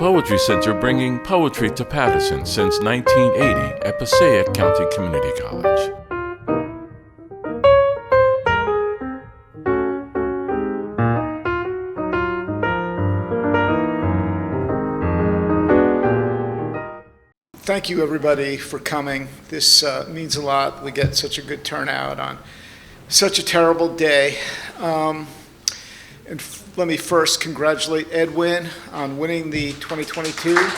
Poetry Center, bringing poetry to Paterson since 1980 at Passaic County Community College. Thank you, everybody, for coming. This means a lot. We get such a good turnout on such a terrible day. Let me first congratulate Edwin on winning the 2022 Boston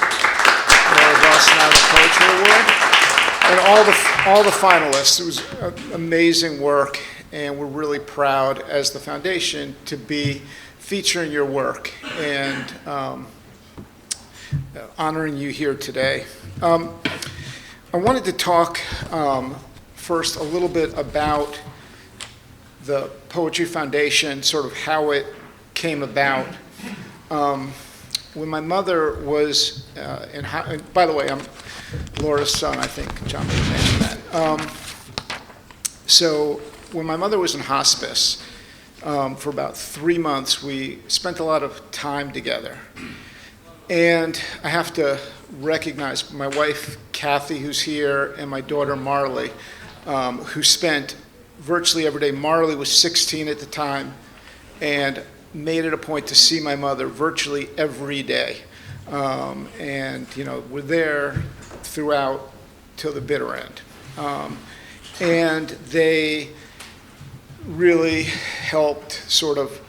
Irish Poetry Award, and all the finalists. It was amazing work, and we're really proud as the foundation to be featuring your work and honoring you here today. I wanted to talk first a little bit about the Poetry Foundation, sort of how it came about. When my mother was by the way, I'm Laura's son, I think John mentioned that. So when my mother was in hospice for about 3 months, we spent a lot of time together. And I have to recognize my wife, Kathy, who's here, and my daughter, Marley, who spent virtually every day. Marley was 16 at the time and made it a point to see my mother virtually every day. And, we're there throughout till the bitter end. And they really helped sort of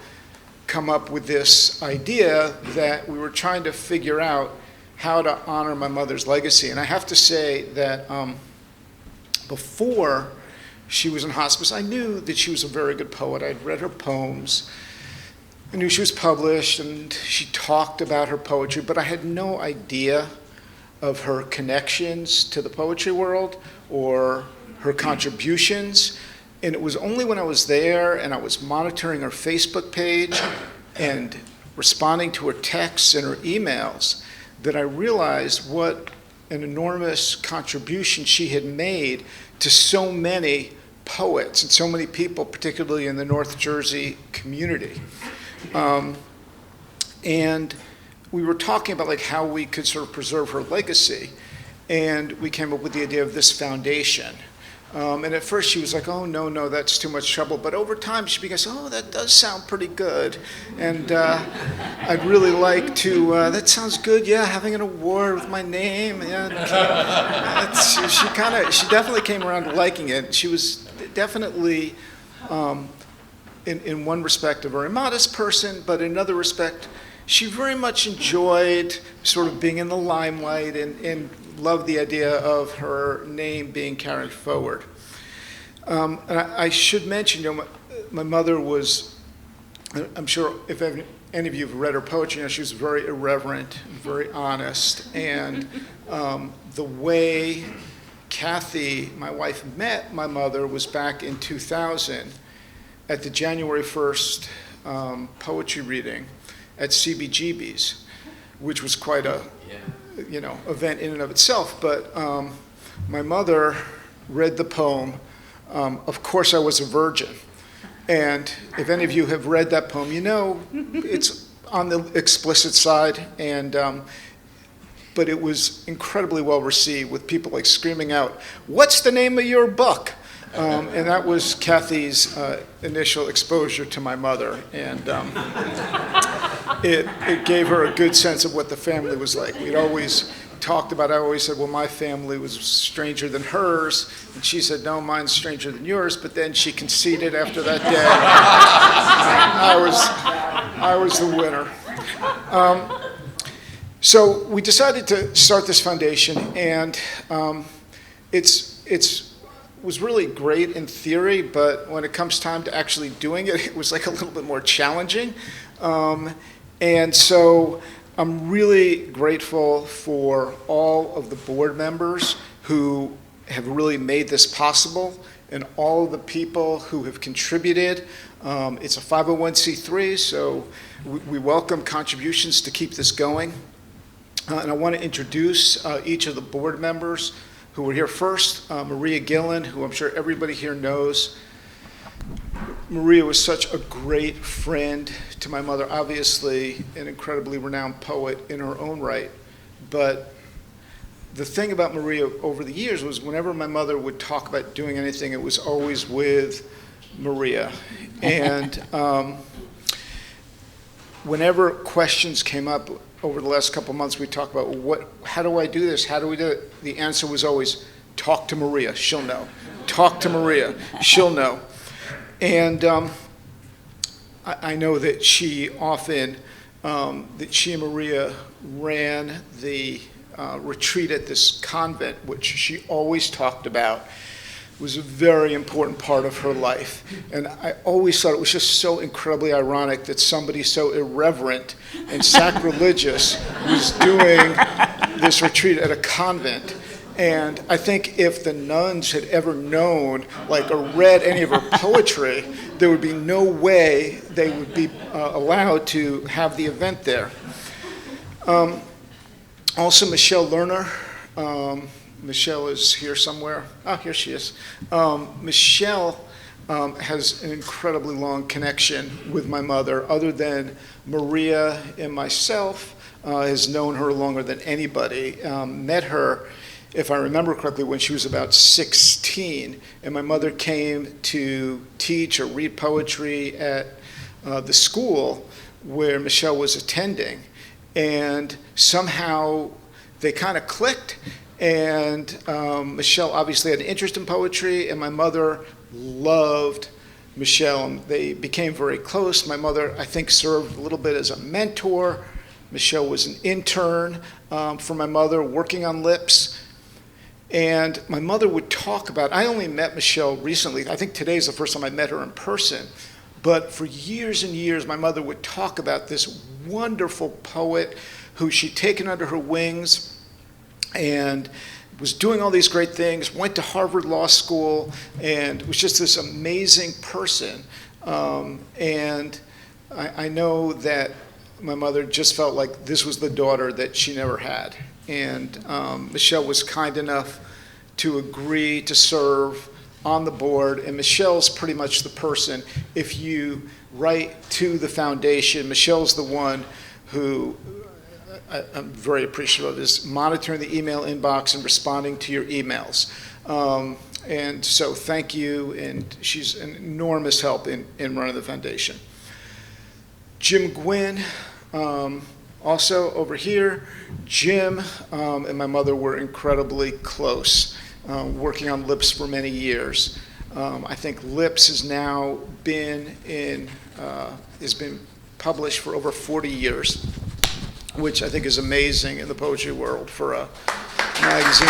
come up with this idea that we were trying to figure out how to honor my mother's legacy. And I have to say that before she was in hospice, I knew that she was a very good poet. I'd read her poems. I knew she was published, and she talked about her poetry, but I had no idea of her connections to the poetry world or her contributions. And it was only when I was there and I was monitoring her Facebook page and responding to her texts and her emails that I realized what an enormous contribution she had made to so many poets and so many people, particularly in the North Jersey community. And we were talking about how we could sort of preserve her legacy, and we came up with the idea of this foundation. And at first she was like, oh, no, that's too much trouble. But over time she began saying, oh, that does sound pretty good. And I'd really like to, that sounds good, yeah, having an award with my name. Yeah, she definitely came around to liking it. She was definitely, in one respect, a very modest person, but in another respect, she very much enjoyed sort of being in the limelight and loved the idea of her name being carried forward. And I should mention, my mother was, I'm sure if any of you have read her poetry, she was very irreverent, very honest, and the way Kathy, my wife, met my mother was back in 2000 at the January 1st poetry reading at CBGB's, which was quite a event in and of itself. But my mother read the poem, Of Course I Was a Virgin. And if any of you have read that poem, it's on the explicit side, and but it was incredibly well received, with people screaming out, "What's the name of your book?" And that was Kathy's initial exposure to my mother, and it gave her a good sense of what the family was like. We'd always talked about, I always said, well, my family was stranger than hers, and she said, no, mine's stranger than yours, but then she conceded after that day. I was the winner. So we decided to start this foundation, and it was really great in theory, but when it comes time to actually doing it, it was a little bit more challenging. And so I'm really grateful for all of the board members who have really made this possible, and all of the people who have contributed. It's a 501c3, so we welcome contributions to keep this going. And I want to introduce each of the board members who were here first. Maria Gillen, who I'm sure everybody here knows. Maria was such a great friend to my mother, obviously an incredibly renowned poet in her own right. But the thing about Maria over the years was whenever my mother would talk about doing anything, it was always with Maria. And whenever questions came up over the last couple of months, we talked about how do I do this? How do we do it? The answer was always, talk to Maria, she'll know. Talk to Maria, she'll know. And I know that she often, that she and Maria ran the retreat at this convent, which she always talked about, was a very important part of her life. And I always thought it was just so incredibly ironic that somebody so irreverent and sacrilegious was doing this retreat at a convent. And I think if the nuns had ever known, like, or read any of her poetry, there would be no way they would be allowed to have the event there. Also, Michelle Lerner. Michelle is here somewhere. Oh, here she is. Michelle has an incredibly long connection with my mother. Other than Maria and myself, has known her longer than anybody. Met her, if I remember correctly, when she was about 16, and my mother came to teach or read poetry at the school where Michelle was attending. And somehow they kind of clicked. And Michelle obviously had an interest in poetry, and my mother loved Michelle, and they became very close. My mother, I think, served a little bit as a mentor. Michelle was an intern for my mother, working on lips. And my mother would talk about, I only met Michelle recently. I think today's the first time I met her in person. But for years and years, my mother would talk about this wonderful poet who she'd taken under her wings and was doing all these great things, went to Harvard Law School, and was just this amazing person. And I know that my mother just felt like this was the daughter that she never had. And Michelle was kind enough to agree to serve on the board, and Michelle's pretty much the person, if you write to the foundation, Michelle's the one who I'm very appreciative of, is monitoring the email inbox and responding to your emails. And so thank you, and she's an enormous help in running the foundation. Jim Gwynn, also over here. Jim and my mother were incredibly close, working on Lips for many years. I think Lips has now been has been published for over 40 years, which I think is amazing in the poetry world for a magazine.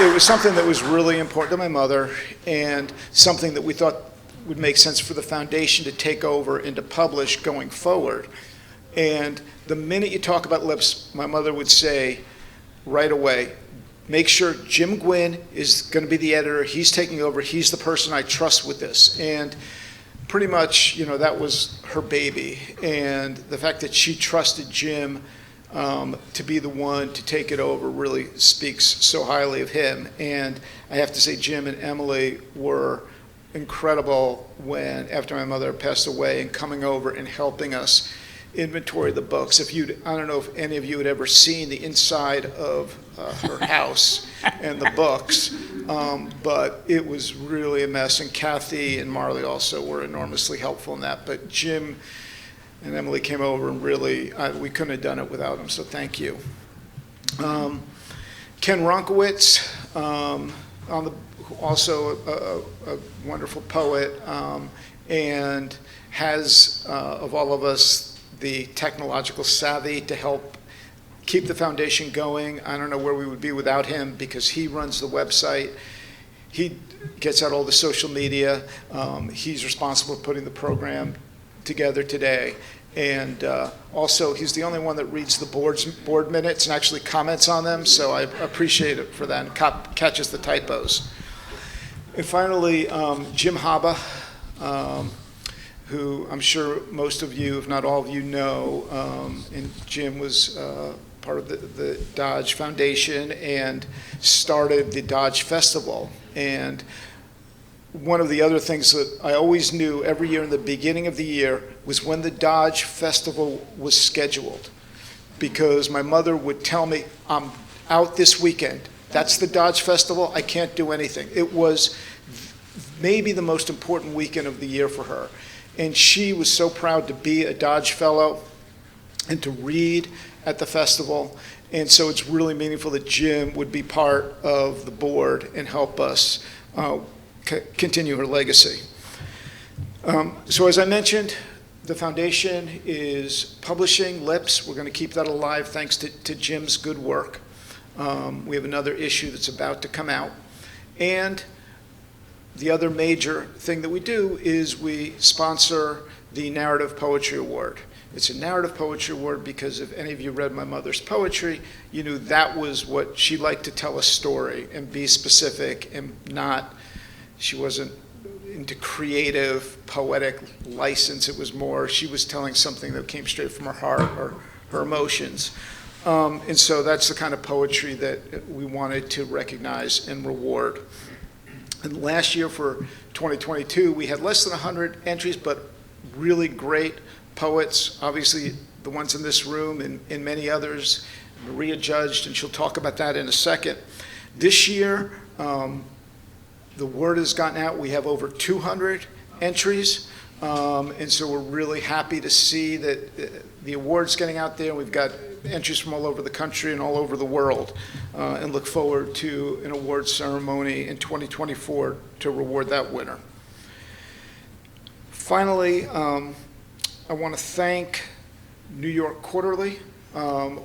It was something that was really important to my mother, and something that we thought would make sense for the foundation to take over and to publish going forward. And the minute you talk about Lips, my mother would say right away, make sure Jim Gwynn is going to be the editor. He's taking over. He's the person I trust with this. And pretty much, that was her baby. And the fact that she trusted Jim to be the one to take it over really speaks so highly of him. And I have to say, Jim and Emily were incredible after my mother passed away, and coming over and helping us inventory the books. I don't know if any of you had ever seen the inside of her house and the books, but it was really a mess. And Kathy and Marley also were enormously helpful in that. But Jim and Emily came over, and really, we couldn't have done it without them, so thank you. Ken Ronkowitz, also a wonderful poet, and has, of all of us, the technological savvy to help keep the foundation going. I don't know where we would be without him, because he runs the website. He gets out all the social media. He's responsible for putting the program together today. And also, he's the only one that reads the board minutes and actually comments on them, so I appreciate it for that, and catches the typos. And finally, Jim Haba, who I'm sure most of you, if not all of you, know. And Jim was part of the Dodge Foundation and started the Dodge Festival. And one of the other things that I always knew every year in the beginning of the year was when the Dodge Festival was scheduled, because my mother would tell me, I'm out this weekend. That's the Dodge Festival. I can't do anything. It was maybe the most important weekend of the year for her. And she was so proud to be a Dodge Fellow and to read at the festival. And so it's really meaningful that Jim would be part of the board and help us continue her legacy. So as I mentioned, the foundation is publishing Lips. We're going to keep that alive thanks to Jim's good work. We have another issue that's about to come out. And the other major thing that we do is we sponsor the Narrative Poetry Award. It's a narrative poetry award because if any of you read my mother's poetry, you knew that was what she liked, to tell a story and be specific and not, she wasn't into creative, poetic license. It was more, she was telling something that came straight from her heart or her emotions. And so that's the kind of poetry that we wanted to recognize and reward. And last year for 2022, we had less than 100 entries, but really great poets, obviously the ones in this room and many others. Maria judged, and she'll talk about that in a second. This year, the word has gotten out. We have over 200 entries, and so we're really happy to see that the award's getting out there. We've got entries from all over the country and all over the world, and look forward to an award ceremony in 2024 to reward that winner. Finally, I want to thank New York Quarterly,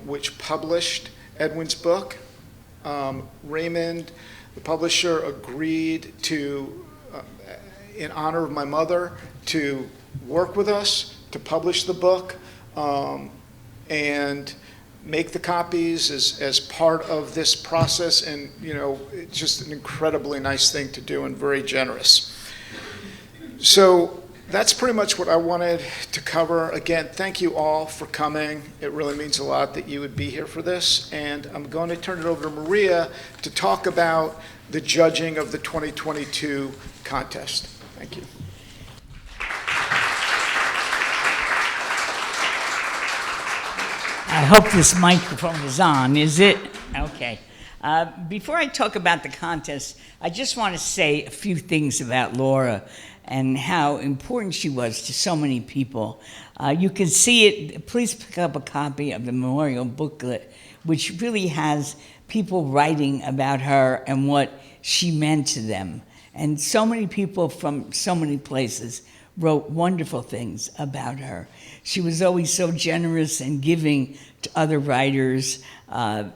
which published Edwin's book. Raymond, the publisher, agreed to, in honor of my mother, to work with us to publish the book and make the copies as part of this process. And, you know, it's just an incredibly nice thing to do and very generous. So that's pretty much what I wanted to cover. Again, thank you all for coming. It really means a lot that you would be here for this. And I'm going to turn it over to Maria to talk about the judging of the 2022 contest. Thank you. I hope this microphone is on. Is it? Okay. Before I talk about the contest, I just want to say a few things about Laura and how important she was to so many people. You can see it. Please pick up a copy of the memorial booklet, which really has people writing about her and what she meant to them. And so many people from so many places wrote wonderful things about her. She was always so generous and giving to other writers.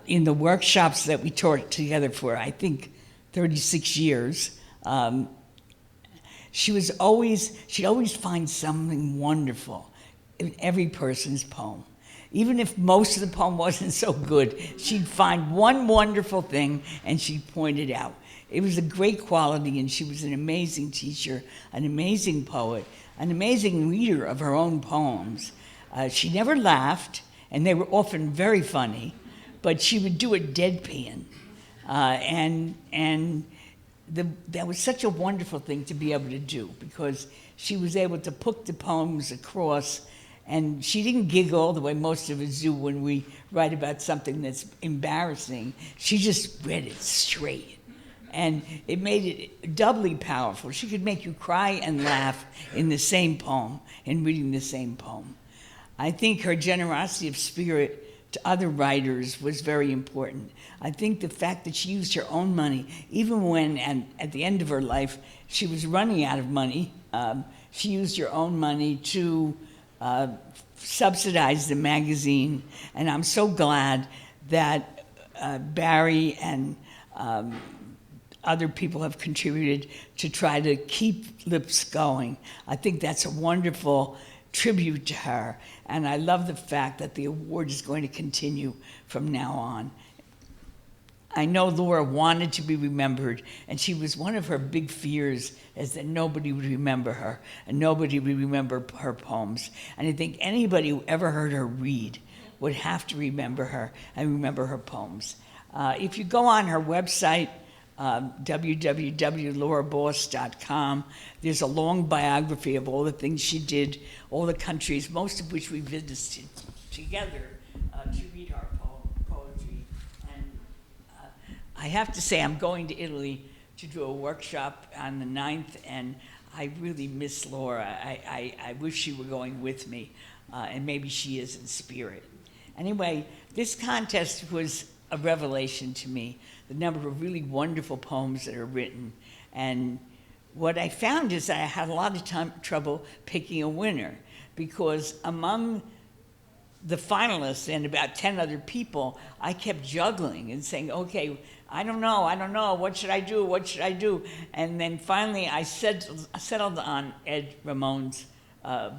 In the workshops that we taught together for, I think, 36 years, she'd always find something wonderful in every person's poem. Even if most of the poem wasn't so good, she'd find one wonderful thing and she'd point it out. It was a great quality, and she was an amazing teacher, an amazing poet, an amazing reader of her own poems. She never laughed, and they were often very funny, but she would do it deadpan. That was such a wonderful thing to be able to do, because she was able to put the poems across, and she didn't giggle the way most of us do when we write about something that's embarrassing. She just read it straight, and it made it doubly powerful. She could make you cry and laugh in the same poem, in reading the same poem. I think her generosity of spirit to other writers was very important. I think the fact that she used her own money, even when, and at the end of her life, she was running out of money, she used her own money to subsidize the magazine. And I'm so glad that Barry and other people have contributed to try to keep Lips going. I think that's a wonderful tribute to her, and I love the fact that the award is going to continue from now on. I know Laura wanted to be remembered, and she was one of her big fears is that nobody would remember her, and nobody would remember her poems. And I think anybody who ever heard her read would have to remember her and remember her poems. If you go on her website, www.lauraboss.com. There's a long biography of all the things she did, all the countries, most of which we visited together to read our poetry. And I have to say, I'm going to Italy to do a workshop on the 9th, and I really miss Laura. I wish she were going with me, and maybe she is in spirit. Anyway, this contest was a revelation to me, the number of really wonderful poems that are written. And what I found is that I had a lot of trouble picking a winner, because among the finalists and about 10 other people, I kept juggling and saying, okay, I don't know, what should I do? And then finally I settled on Ed Ramon's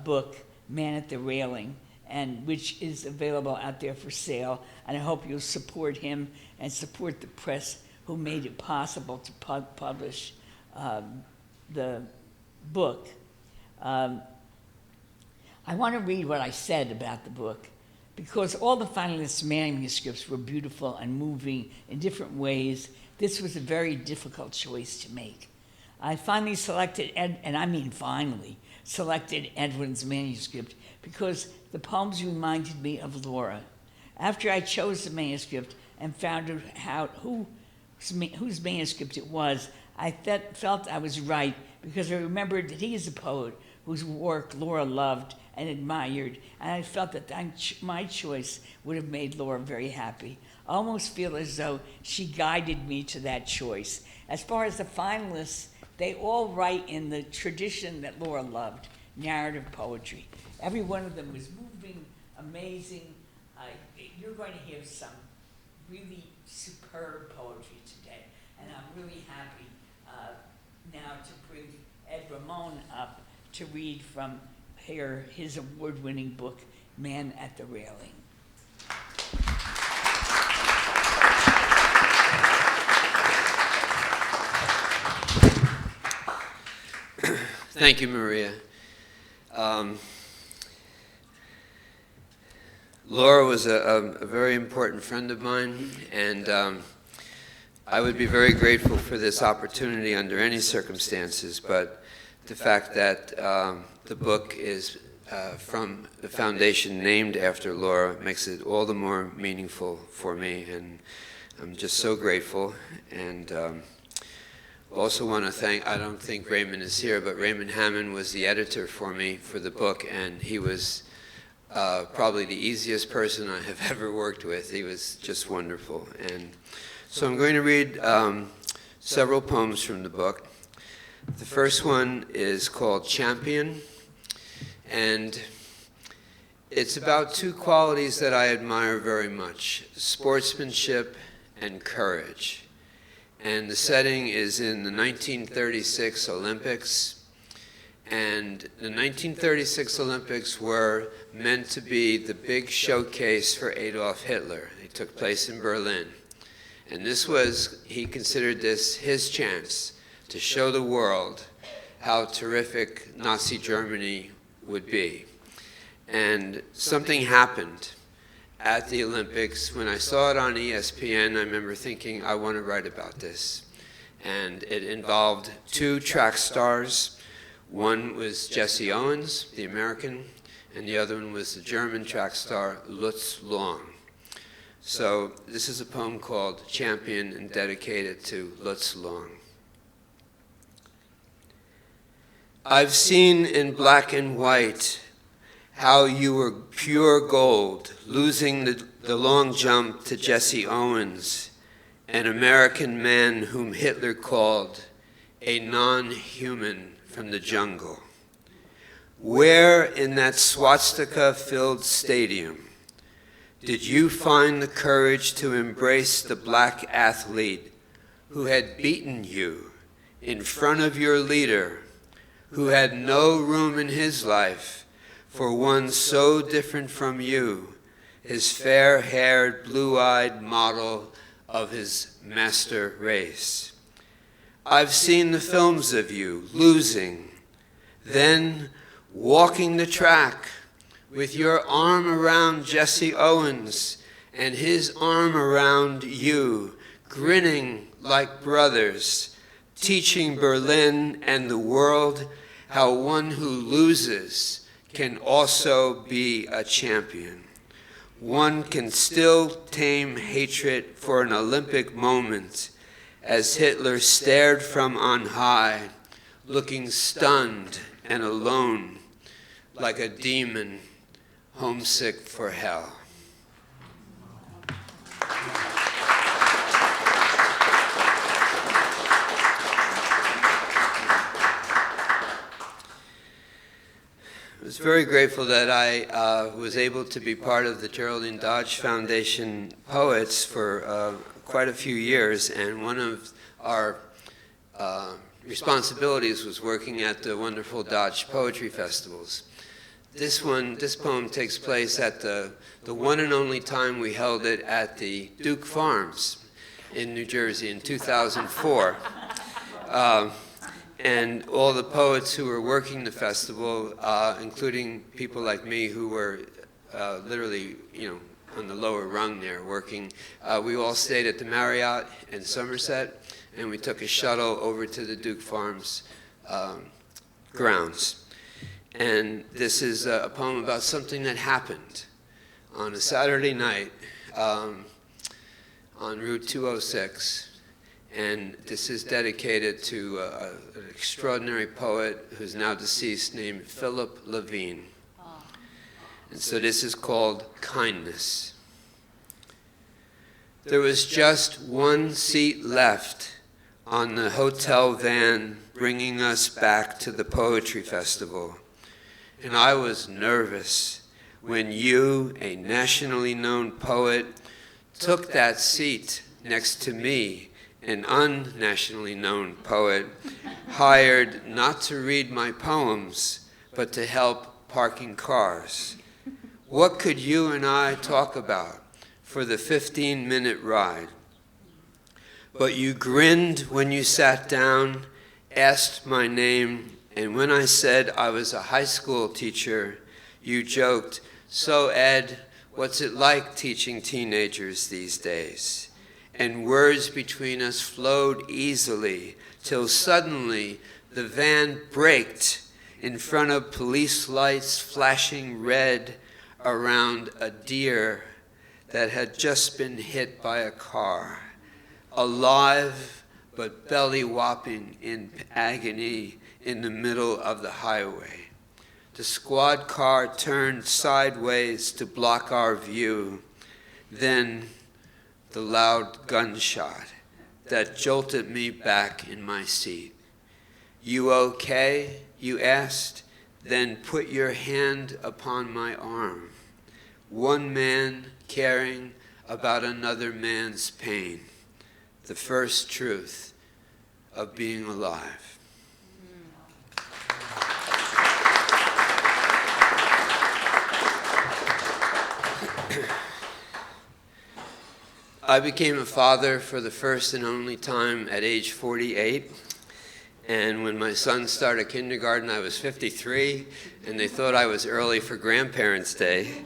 book, Man at the Railing, and which is available out there for sale. And I hope you'll support him and support the press who made it possible to publish the book. I want to read what I said about the book, because all the finalists' manuscripts were beautiful and moving in different ways. This was a very difficult choice to make. I finally selected, selected Edwin's manuscript because the poems reminded me of Laura. After I chose the manuscript and found out whose manuscript it was, I felt I was right, because I remembered that he is a poet whose work Laura loved and admired, and I felt that my choice would have made Laura very happy. I almost feel as though she guided me to that choice. As far as the finalists, they all write in the tradition that Laura loved, narrative poetry. Every one of them was moving, amazing. You're going to hear some really superb poetry today, and I'm really happy now to bring Ed Ramon up to read from his award-winning book, Man at the Railing. Thank you, Maria. Laura was a very important friend of mine, and I would be very grateful for this opportunity under any circumstances, but the fact that the book is from the foundation named after Laura makes it all the more meaningful for me, and I'm just so grateful. And also want to thank, I don't think Raymond is here, but Raymond Hammond was the editor for me for the book, and he was probably the easiest person I have ever worked with. He was just wonderful. And so I'm going to read several poems from the book. The first one is called Champion, and it's about two qualities that I admire very much: sportsmanship and courage. And the setting is in the 1936 Olympics. And the 1936 Olympics were meant to be the big showcase for Adolf Hitler. They took place in Berlin. And he considered this his chance to show the world how terrific Nazi Germany would be. And something happened at the Olympics. When I saw it on ESPN, I remember thinking, I want to write about this. And it involved two track stars. One was Jesse Owens, the American, and the other one was the German track star, Lutz Long. So this is a poem called Champion and dedicated to Lutz Long. I've seen in black and white how you were pure gold, losing the long jump to Jesse Owens, an American man whom Hitler called a non-human from the jungle. Where in that swastika-filled stadium did you find the courage to embrace the black athlete who had beaten you in front of your leader, who had no room in his life for one so different from you, his fair-haired, blue-eyed model of his master race? I've seen the films of you losing, then walking the track with your arm around Jesse Owens and his arm around you, grinning like brothers, teaching Berlin and the world how one who loses can also be a champion. One can still tame hatred for an Olympic moment as Hitler stared from on high, looking stunned and alone, like a demon homesick for hell. I was very grateful that I was able to be part of the Geraldine Dodge Foundation Poets for quite a few years, and one of our responsibilities was working at the wonderful Dodge Poetry Festivals. This poem takes place at the one and only time we held it at the Duke Farms in New Jersey in 2004. And all the poets who were working the festival, including people like me who were literally, on the lower rung there working, we all stayed at the Marriott in Somerset, and we took a shuttle over to the Duke Farms grounds. And this is a poem about something that happened on a Saturday night on Route 206. And this is dedicated to an extraordinary poet who's now deceased named Philip Levine. And so this is called Kindness. There was just one seat left on the hotel van bringing us back to the poetry festival. And I was nervous when you, a nationally known poet, took that seat next to me, an unnationally known poet, hired not to read my poems, but to help parking cars. What could you and I talk about for the 15-minute ride? But you grinned when you sat down, asked my name, and when I said I was a high school teacher, you joked, "So Ed, what's it like teaching teenagers these days?" And words between us flowed easily till suddenly the van braked in front of police lights flashing red around a deer that had just been hit by a car, alive but belly whopping in agony in the middle of the highway. The squad car turned sideways to block our view. Then the loud gunshot that jolted me back in my seat. "You okay?" you asked, then put your hand upon my arm. One man caring about another man's pain. The first truth of being alive. I became a father for the first and only time at age 48. And when my son started kindergarten, I was 53, and they thought I was early for Grandparents' Day.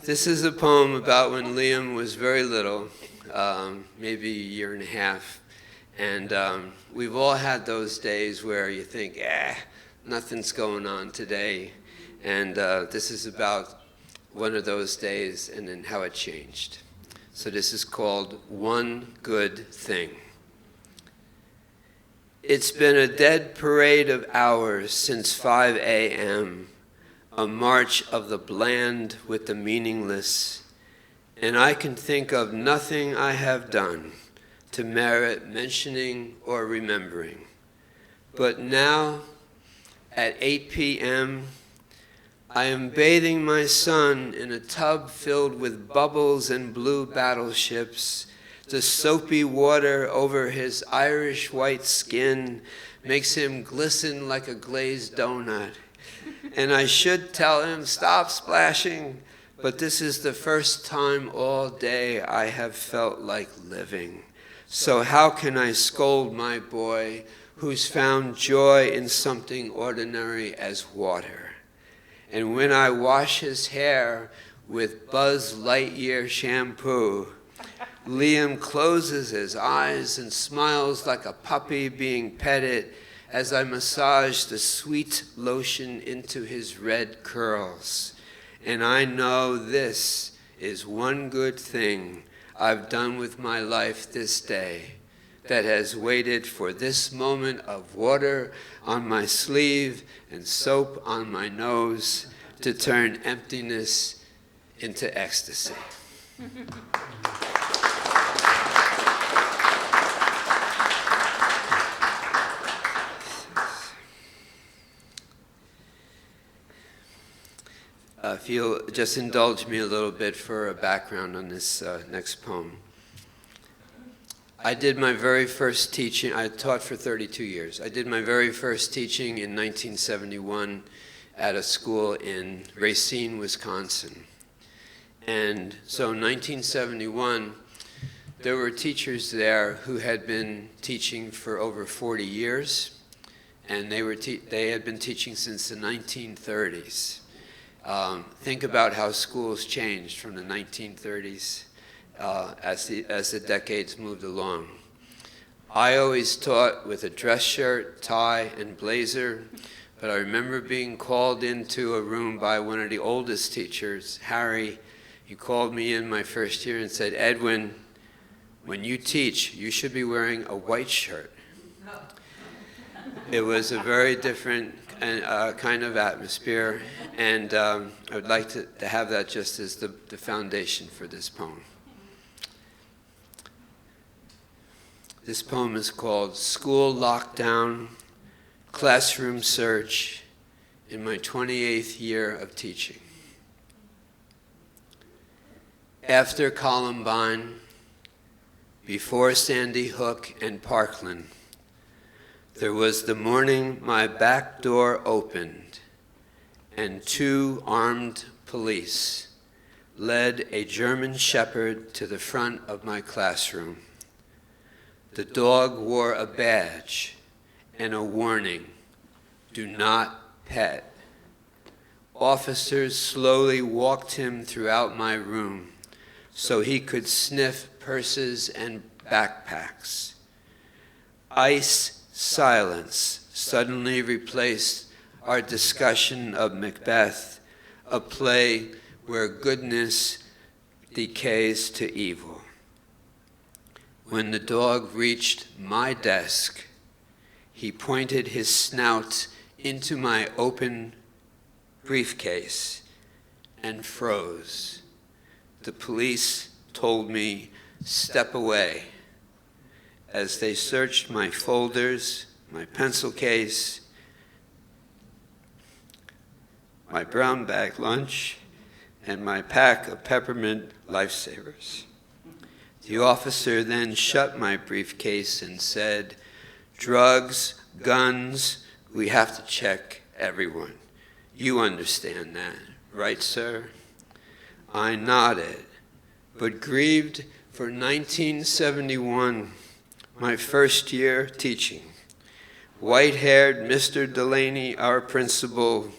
This is a poem about when Liam was very little, maybe a year and a half. And we've all had those days where you think, nothing's going on today. And this is about one of those days and then how it changed. So this is called One Good Thing. It's been a dead parade of hours since 5 a.m., a march of the bland with the meaningless, and I can think of nothing I have done to merit mentioning or remembering. But now, at 8 p.m., I am bathing my son in a tub filled with bubbles and blue battleships. The soapy water over his Irish white skin makes him glisten like a glazed donut. And I should tell him, stop splashing, but this is the first time all day I have felt like living. So how can I scold my boy who's found joy in something ordinary as water? And when I wash his hair with Buzz Lightyear shampoo, Liam closes his eyes and smiles like a puppy being petted as I massage the sweet lotion into his red curls. And I know this is one good thing I've done with my life this day, that has waited for this moment of water on my sleeve and soap on my nose to turn emptiness into ecstasy. If you'll just indulge me a little bit for a background on this next poem. I did my very first teaching, I taught for 32 years. I did my very first teaching in 1971 at a school in Racine, Wisconsin. And so in 1971, there were teachers there who had been teaching for over 40 years, and they had been teaching since the 1930s. Think about how schools changed from the 1930s as the decades moved along. I always taught with a dress shirt, tie, and blazer, but I remember being called into a room by one of the oldest teachers, Harry. He called me in my first year and said, "Edwin, when you teach, you should be wearing a white shirt." It was a very different kind of atmosphere, and I would like to have that just as the foundation for this poem. This poem is called School Lockdown, Classroom Search in my 28th year of teaching. After Columbine, before Sandy Hook and Parkland, there was the morning my back door opened and 2 armed police led a German shepherd to the front of my classroom. The dog wore a badge and a warning, "Do not pet." Officers slowly walked him throughout my room so he could sniff purses and backpacks. Ice silence suddenly replaced our discussion of Macbeth, a play where goodness decays to evil. When the dog reached my desk, he pointed his snout into my open briefcase and froze. The police told me, "Step away," as they searched my folders, my pencil case, my brown bag lunch, and my pack of peppermint lifesavers. The officer then shut my briefcase and said, "Drugs, guns, we have to check everyone. You understand that, right, sir?" I nodded, but grieved for 1971, my first year teaching. White-haired Mr. Delaney, our principal,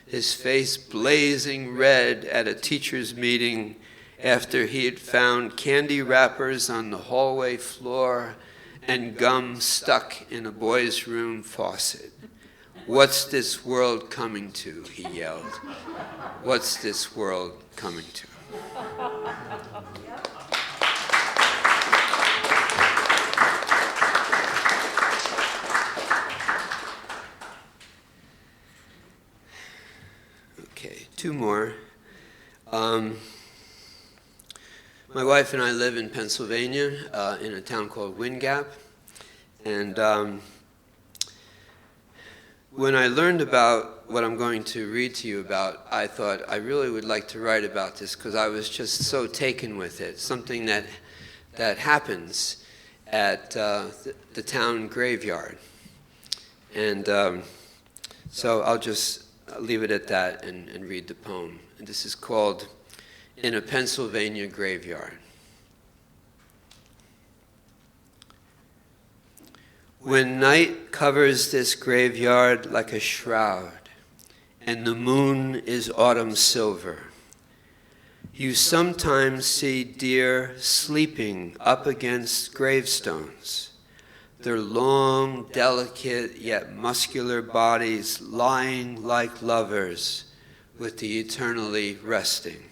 his face blazing red at a teacher's meeting after he had found candy wrappers on the hallway floor and gum stuck in a boys' room faucet. "What's this world coming to?" he yelled. "What's this world coming to?" Okay, 2 more. My wife and I live in Pennsylvania, in a town called Wind Gap. And when I learned about what I'm going to read to you about, I thought I really would like to write about this because I was just so taken with it. Something that happens at the town graveyard. And so I'll just leave it at that and read the poem. And this is called "In a Pennsylvania Graveyard." When night covers this graveyard like a shroud, and the moon is autumn silver, You sometimes see deer sleeping up against gravestones, their long, delicate, yet muscular bodies lying like lovers with the eternally resting.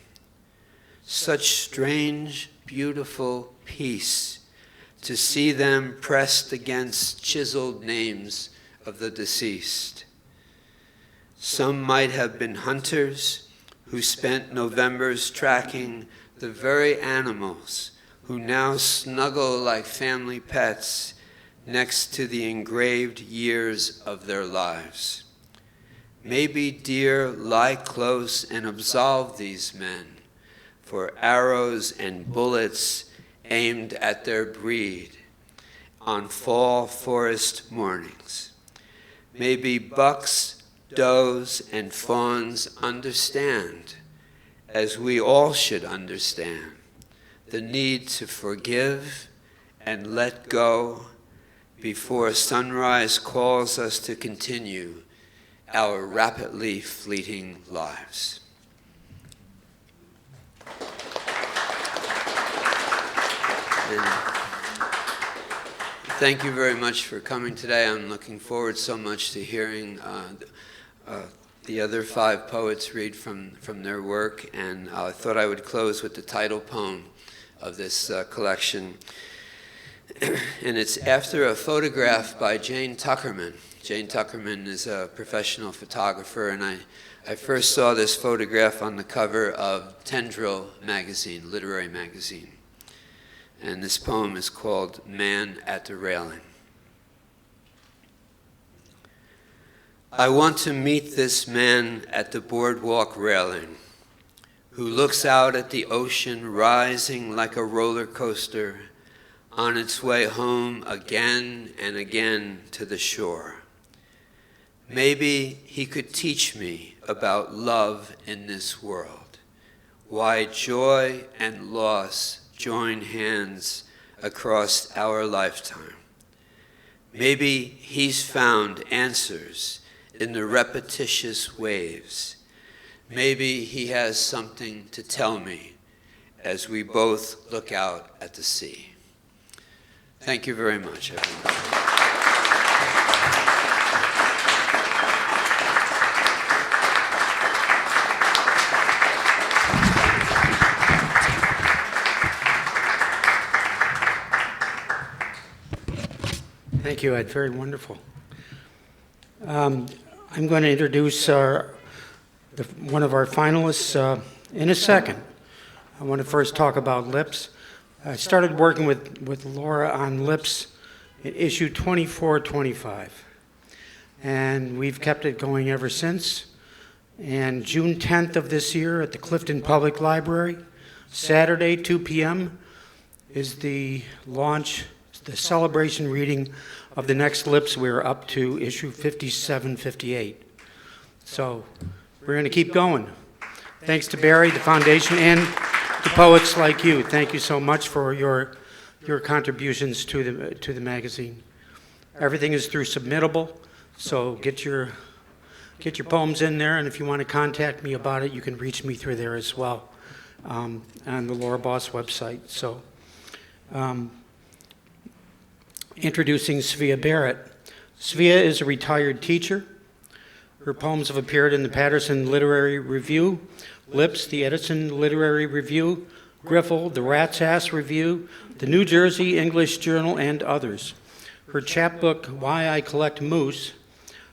Such strange, beautiful peace to see them pressed against chiseled names of the deceased. Some might have been hunters who spent Novembers tracking the very animals who now snuggle like family pets next to the engraved years of their lives. Maybe deer lie close and absolve these men for arrows and bullets aimed at their breed on fall forest mornings. Maybe bucks, does, and fawns understand, as we all should understand, the need to forgive and let go before sunrise calls us to continue our rapidly fleeting lives. And thank you very much for coming today. I'm looking forward so much to hearing the other 5 poets read from their work, and I thought I would close with the title poem of this collection. And it's after a photograph by Jane Tuckerman. Jane Tuckerman is a professional photographer, and I first saw this photograph on the cover of Tendril magazine, literary magazine. And this poem is called Man at the Railing. I want to meet this man at the boardwalk railing, who looks out at the ocean rising like a roller coaster on its way home again and again to the shore. Maybe he could teach me about love in this world, why joy and loss join hands across our lifetime. Maybe he's found answers in the repetitious waves. Maybe he has something to tell me as we both look out at the sea. Thank you very much, everyone. Thank you, Ed. Very wonderful. I'm going to introduce one of our finalists in a second. I want to first talk about Lips. I started working with Laura on Lips in issue 2425, and we've kept it going ever since. And June 10th of this year at the Clifton Public Library, Saturday, 2 p.m., is the launch, the celebration reading of the next Lips. We're up to issue 5758. So we're going to keep going. Thanks to Barry, the foundation, and to poets like you. Thank you so much for your contributions to the magazine. Everything is through Submittable, so get your poems in there, and if you want to contact me about it, you can reach me through there as well on the Laura Boss website. So, introducing Svea Barrett. Svea is a retired teacher. Her poems have appeared in the Paterson Literary Review, Lips, the Edison Literary Review, Griffle, the Rat's Ass Review, the New Jersey English Journal, and others. Her chapbook, Why I Collect Moose,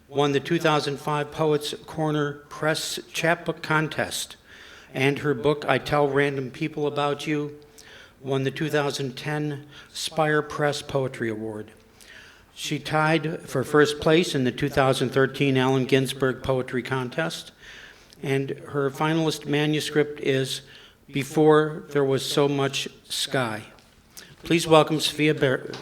won the 2005 Poets Corner Press Chapbook Contest, and her book, I Tell Random People About You, won the 2010 Spire Press Poetry Award. She tied for first place in the 2013 Allen Ginsberg Poetry Contest, and her finalist manuscript is Before There Was So Much Sky. Please welcome Svea Barrett.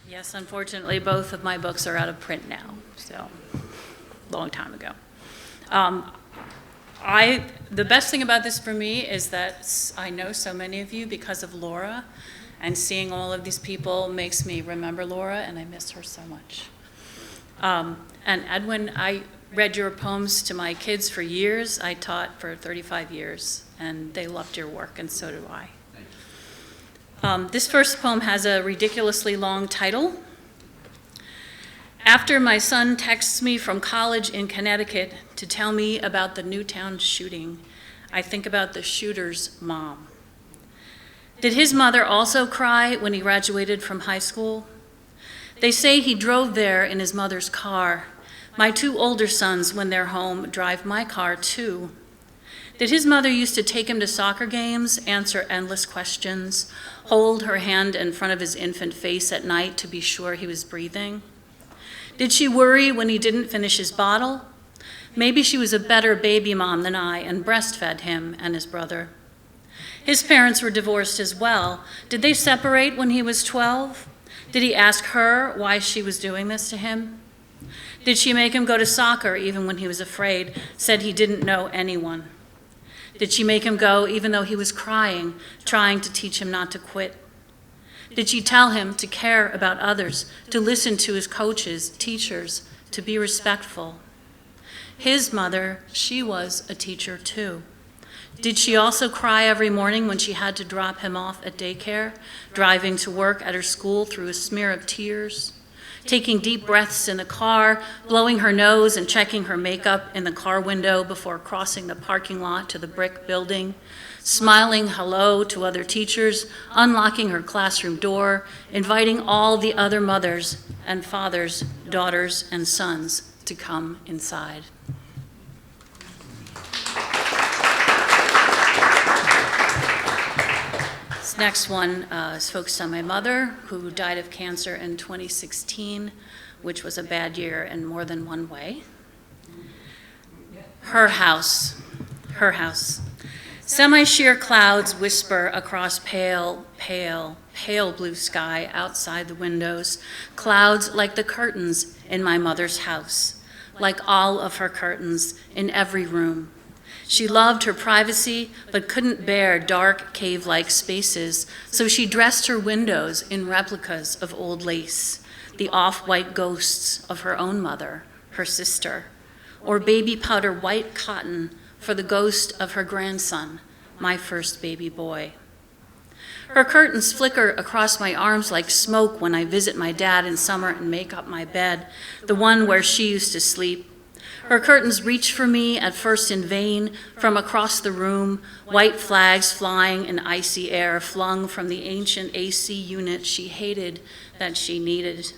Yes, unfortunately, both of my books are out of print now, so long time ago. The best thing about this for me is that I know so many of you because of Laura, And seeing all of these people makes me remember Laura, and I miss her so much. And Edwin, I read your poems to my kids for years. I taught for 35 years, and they loved your work, and so do I. This first poem has a ridiculously long title. After my son texts me from college in Connecticut to tell me about the Newtown shooting, I think about the shooter's mom. Did his mother also cry when he graduated from high school? They say he drove there in his mother's car. My two older sons, when they're home, drive my car too. Did his mother used to take him to soccer games, answer endless questions, hold her hand in front of his infant face at night to be sure he was breathing? Did she worry when he didn't finish his bottle? Maybe she was a better baby mom than I and breastfed him and his brother. His parents were divorced as well. Did they separate when he was 12? Did he ask her why she was doing this to him? Did she make him go to soccer even when he was afraid, said he didn't know anyone? Did she make him go even though he was crying, trying to teach him not to quit? Did she tell him to care about others, to listen to his coaches, teachers, to be respectful? His mother, she was a teacher too. Did she also cry every morning when she had to drop him off at daycare, driving to work at her school through a smear of tears? Taking deep breaths in the car, blowing her nose and checking her makeup in the car window before crossing the parking lot to the brick building, smiling hello to other teachers, unlocking her classroom door, inviting all the other mothers and fathers, daughters and sons to come inside. This next one is focused on my mother, who died of cancer in 2016, which was a bad year in more than one way. Her house. Semi-sheer clouds whisper across pale blue sky outside the windows, clouds like the curtains in my mother's house, like all of her curtains in every room. She loved her privacy, but couldn't bear dark, cave-like spaces, so she dressed her windows in replicas of old lace, the off-white ghosts of her own mother, her sister, or baby powder white cotton for the ghost of her grandson, my first baby boy. Her curtains flicker across my arms like smoke when I visit my dad in summer and make up my bed, the one where she used to sleep. Her curtains reach for me, at first in vain, from across the room, white flags flying in icy air flung from the ancient AC unit she hated that she needed.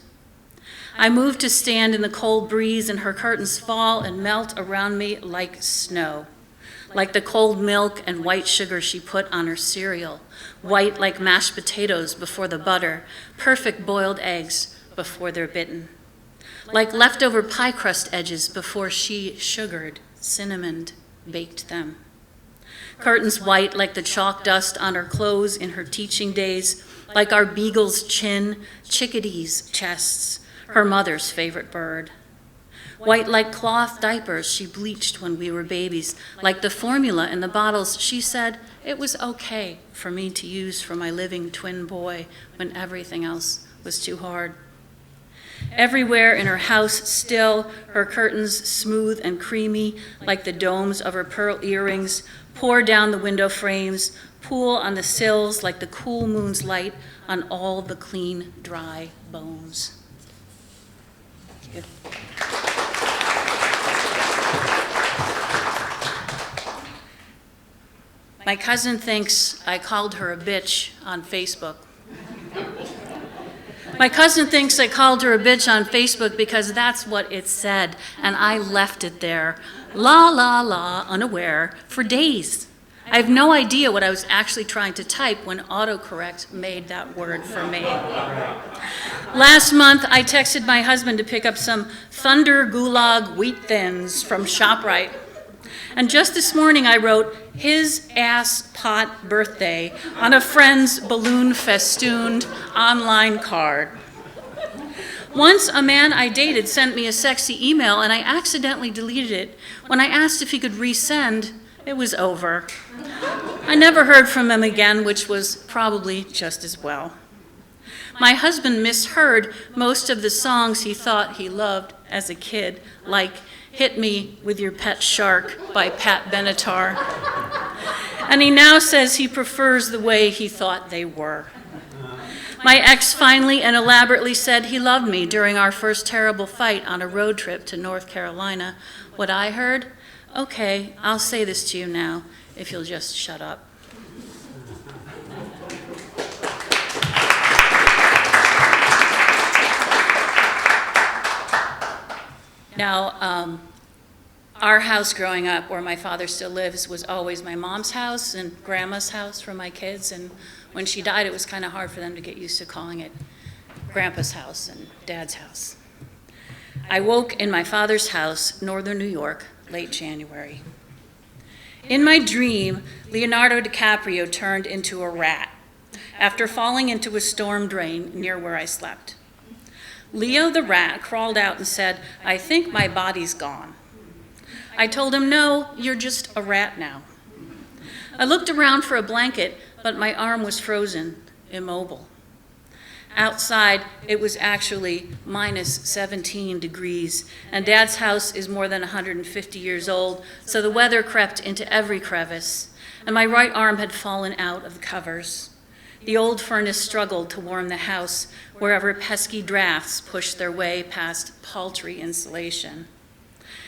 I move to stand in the cold breeze, and her curtains fall and melt around me like snow, like the cold milk and white sugar she put on her cereal, white like mashed potatoes before the butter, perfect boiled eggs before they're bitten. Like leftover pie crust edges before she sugared, cinnamoned, baked them. Curtains white like the chalk dust on her clothes in her teaching days, like our beagle's chin, chickadee's chests, her mother's favorite bird. White like cloth diapers she bleached when we were babies, like the formula in the bottles she said it was okay for me to use for my living twin boy when everything else was too hard. Everywhere in her house still, her curtains smooth and creamy, like the domes of her pearl earrings, pour down the window frames, pool on the sills like the cool moon's light on all the clean, dry bones. Thank you. My cousin thinks I called her a bitch on Facebook. My cousin thinks I called her a bitch on Facebook because that's what it said, and I left it there, la la la, unaware, for days. I have no idea what I was actually trying to type when autocorrect made that word for me. Last month, I texted my husband to pick up some Thunder Gulag wheat thins from ShopRite. And just this morning, I wrote, his ass pot birthday on a friend's balloon festooned online card. Once a man I dated sent me a sexy email and I accidentally deleted it. When I asked if he could resend, it was over. I never heard from him again, which was probably just as well. My husband misheard most of the songs he thought he loved as a kid, like Hit Me With Your Pet Shark by Pat Benatar. And he now says he prefers the way he thought they were. My ex finally and elaborately said he loved me during our first terrible fight on a road trip to North Carolina. What I heard? Okay, I'll say this to you now, if you'll just shut up. Now, our house growing up, where my father still lives, was always my mom's house and grandma's house for my kids. And when she died, it was kind of hard for them to get used to calling it grandpa's house and dad's house. I woke in my father's house, northern New York, late January. In my dream, Leonardo DiCaprio turned into a rat after falling into a storm drain near where I slept. Leo the rat crawled out and said, "I think my body's gone." I told him, "No, you're just a rat now." I looked around for a blanket, but my arm was frozen, immobile. Outside, it was actually minus 17 degrees, and Dad's house is more than 150 years old, so the weather crept into every crevice, and my right arm had fallen out of the covers. The old furnace struggled to warm the house wherever pesky drafts pushed their way past paltry insulation.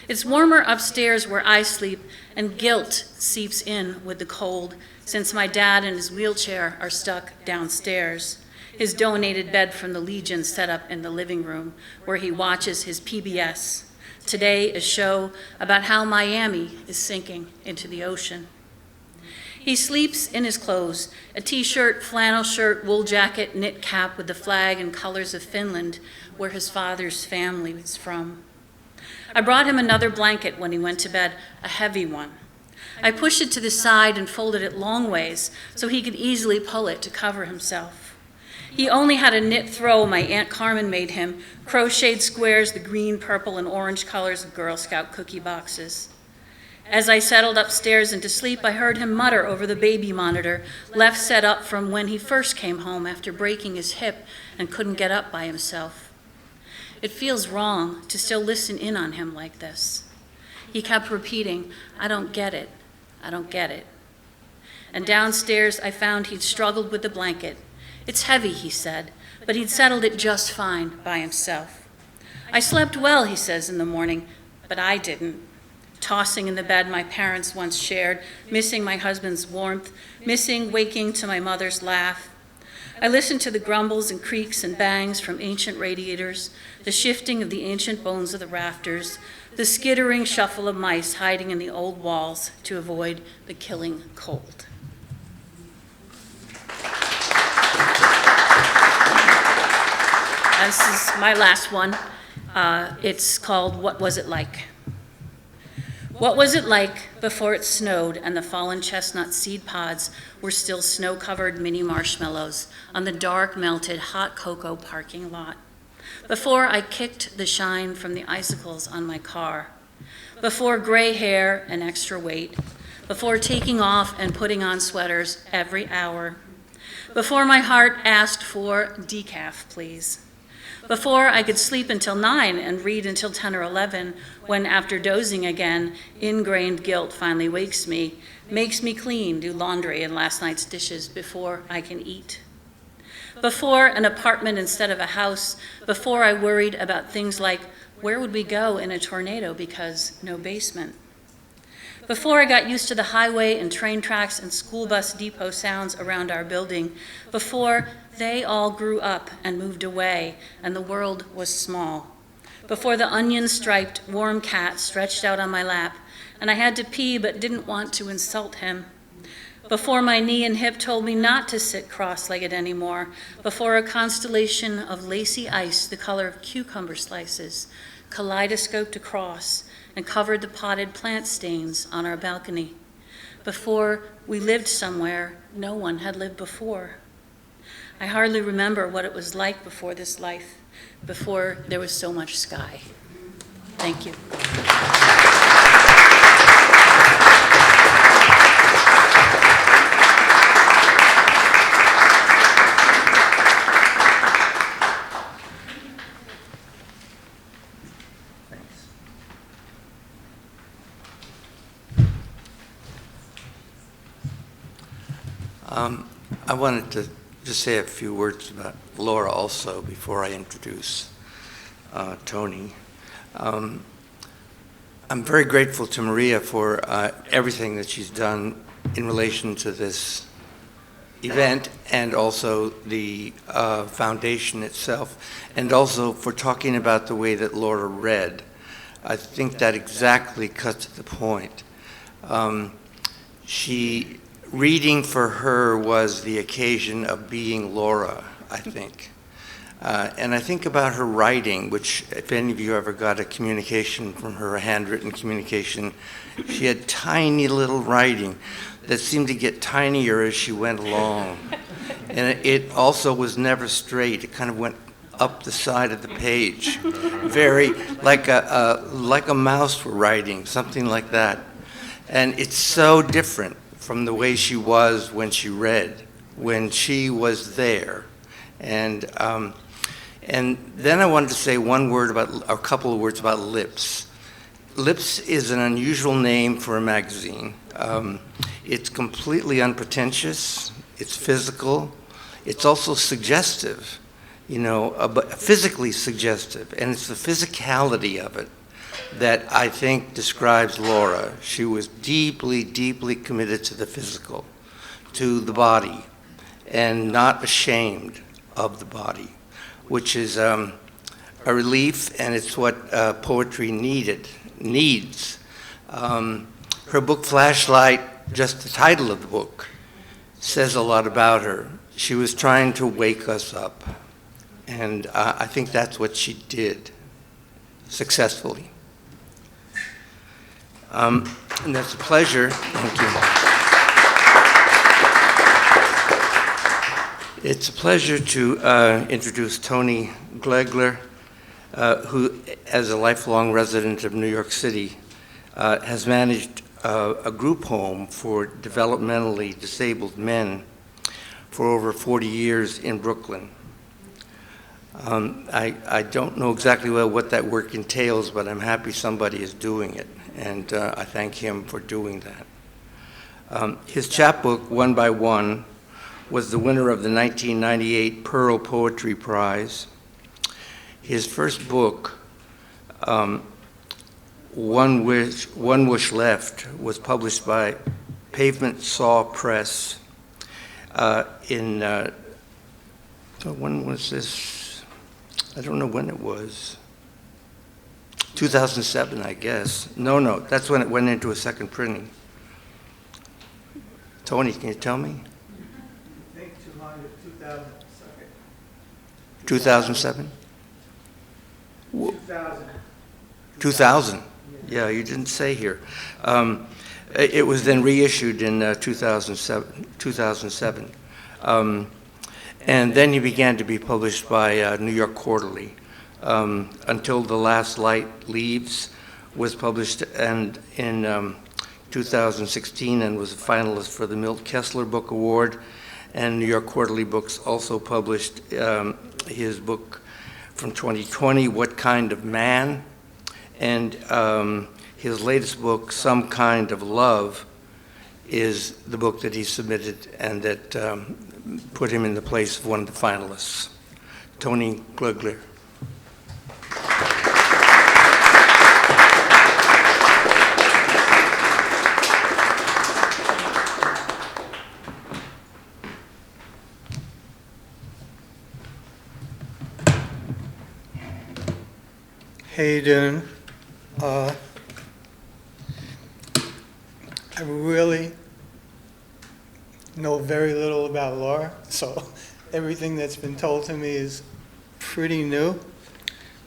It's warmer upstairs where I sleep, and guilt seeps in with the cold, since my dad and his wheelchair are stuck downstairs, his donated bed from the Legion set up in the living room, where he watches his PBS. Today, a show about how Miami is sinking into the ocean. He sleeps in his clothes, a t-shirt, flannel shirt, wool jacket, knit cap with the flag and colors of Finland, where his father's family is from. I brought him another blanket when he went to bed, a heavy one. I pushed it to the side and folded it long ways so he could easily pull it to cover himself. He only had a knit throw my Aunt Carmen made him, crocheted squares, the green, purple, and orange colors of Girl Scout cookie boxes. As I settled upstairs into sleep, I heard him mutter over the baby monitor, left set up from when he first came home after breaking his hip and couldn't get up by himself. It feels wrong to still listen in on him like this. He kept repeating, "I don't get it, I don't get it." And downstairs, I found he'd struggled with the blanket. "It's heavy," he said, but he'd settled it just fine by himself. "I slept well," he says in the morning, but I didn't. Tossing in the bed my parents once shared, missing my husband's warmth, missing waking to my mother's laugh. I listened to the grumbles and creaks and bangs from ancient radiators, the shifting of the ancient bones of the rafters, the skittering shuffle of mice hiding in the old walls to avoid the killing cold. This is my last one. It's called "What Was It Like?" What was it like before it snowed and the fallen chestnut seed pods were still snow-covered mini marshmallows on the dark, melted, hot cocoa parking lot? Before I kicked the shine from the icicles on my car? Before gray hair and extra weight? Before taking off and putting on sweaters every hour? Before my heart asked for decaf, please? Before I could sleep until 9 and read until 10 or 11, when after dozing again, ingrained guilt finally wakes me, makes me clean, do laundry and last night's dishes before I can eat. Before an apartment instead of a house, before I worried about things like, where would we go in a tornado because no basement? Before I got used to the highway and train tracks and school bus depot sounds around our building, before they all grew up and moved away and the world was small, before the onion-striped warm cat stretched out on my lap and I had to pee but didn't want to insult him, before my knee and hip told me not to sit cross-legged anymore, before a constellation of lacy ice the color of cucumber slices kaleidoscoped across and covered the potted plant stains on our balcony, before we lived somewhere no one had lived before. I hardly remember what it was like before this life, before there was so much sky. Thank you. I wanted to just say a few words about Laura also before I introduce Tony. I'm very grateful to Maria for everything that she's done in relation to this event and also the foundation itself, and also for talking about the way that Laura read. I think that exactly cuts to the point. Reading for her was the occasion of being Laura, I think. And I think about her writing, which if any of you ever got a communication from her, a handwritten communication, she had tiny little writing that seemed to get tinier as she went along. And it also was never straight. It kind of went up the side of the page, very like a mouse writing, something like that. And it's so different from the way she was when she read, when she was there. And then I wanted to say a couple of words about Lips. Lips is an unusual name for a magazine. It's completely unpretentious, it's physical, it's also suggestive, but physically suggestive, and it's the physicality of it that I think describes Laura. She was deeply, deeply committed to the physical, to the body, and not ashamed of the body, which is a relief, and it's what poetry needs. Her book, Flashlight, just the title of the book, says a lot about her. She was trying to wake us up, and I think that's what she did successfully. And that's a pleasure. Thank you. It's a pleasure to introduce Tony Glegler, who, as a lifelong resident of New York City, has managed a group home for developmentally disabled men for over 40 years in Brooklyn. I don't know exactly well what that work entails, but I'm happy somebody is doing it, and I thank him for doing that. His chapbook, One by One, was the winner of the 1998 Pearl Poetry Prize. His first book, One Wish Left, was published by Pavement Saw Press when was this? I don't know when it was. 2007, I guess. No, that's when it went into a second printing. Tony, can you tell me? I think 2007. 2007? 2000. 2000. Yeah, you didn't say here. It was then reissued in 2007. And then he began to be published by New York Quarterly. Until the Last Light Leaves was published and in 2016 and was a finalist for the Milt Kessler Book Award. And New York Quarterly Books also published his book from 2020, What Kind of Man? And his latest book, Some Kind of Love, is the book that he submitted and that put him in the place of one of the finalists. Tony Glugler. How you doing? I really know very little about Laura, so everything that's been told to me is pretty new.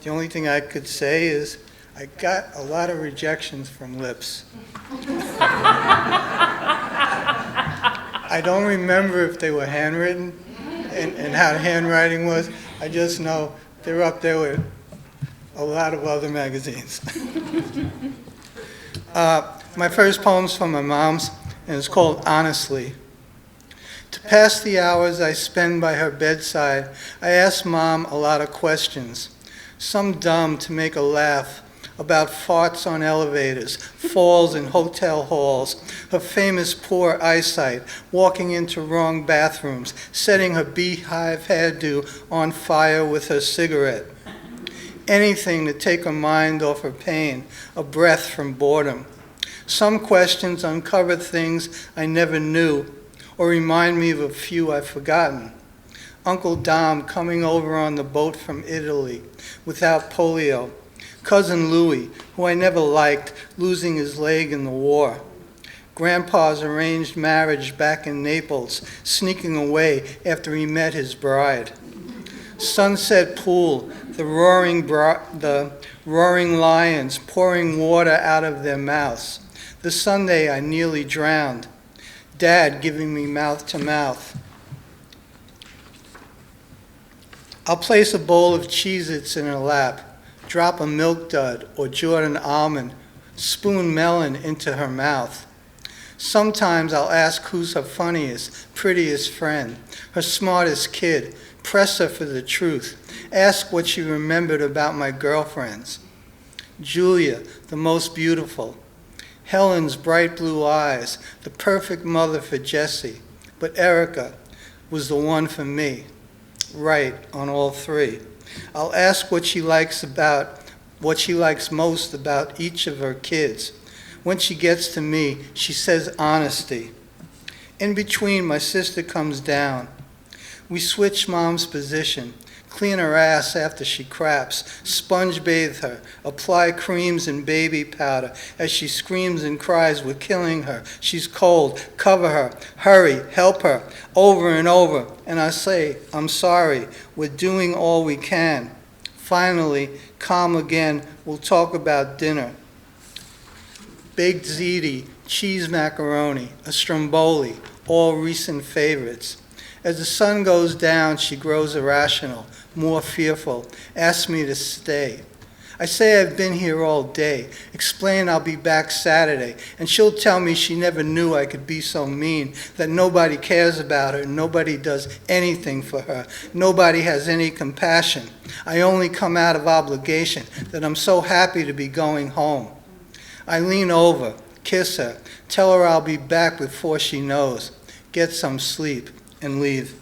The only thing I could say is I got a lot of rejections from Lips. I don't remember if they were handwritten and how the handwriting was. I just know they're up there with a lot of other magazines. My first poem's from my mom's, and it's called Honestly. To pass the hours I spend by her bedside, I ask Mom a lot of questions. Some dumb to make her laugh, about farts on elevators, falls in hotel halls, her famous poor eyesight, walking into wrong bathrooms, setting her beehive hairdo on fire with her cigarette. Anything to take her mind off her pain, a breath from boredom. Some questions uncover things I never knew or remind me of a few I've forgotten. Uncle Dom coming over on the boat from Italy without polio. Cousin Louis, who I never liked, losing his leg in the war. Grandpa's arranged marriage back in Naples, sneaking away after he met his bride. Sunset pool, the roaring lions pouring water out of their mouths. The Sunday I nearly drowned. Dad giving me mouth to mouth. I'll place a bowl of Cheez-Its in her lap, drop a Milk Dud or Jordan almond, spoon melon into her mouth. Sometimes I'll ask who's her funniest, prettiest friend, her smartest kid, press her for the truth, ask what she remembered about my girlfriends. Julia, the most beautiful. Helen's bright blue eyes, the perfect mother for Jessie. But Erica was the one for me. Right on all three. I'll ask what she likes most about each of her kids. When she gets to me, she says honesty. In between, my sister comes down. We switch mom's position, clean her ass after she craps, sponge bathe her, apply creams and baby powder. As she screams and cries, we're killing her. She's cold, cover her, hurry, help her, over and over. And I say, I'm sorry, we're doing all we can. Finally, calm again, we'll talk about dinner. Baked ziti, cheese macaroni, a stromboli, all recent favorites. As the sun goes down, she grows irrational, more fearful, asks me to stay. I say I've been here all day, explain I'll be back Saturday, and she'll tell me she never knew I could be so mean, that nobody cares about her, nobody does anything for her, nobody has any compassion. I only come out of obligation, that I'm so happy to be going home. I lean over, kiss her, tell her I'll be back before she knows, get some sleep, and leave.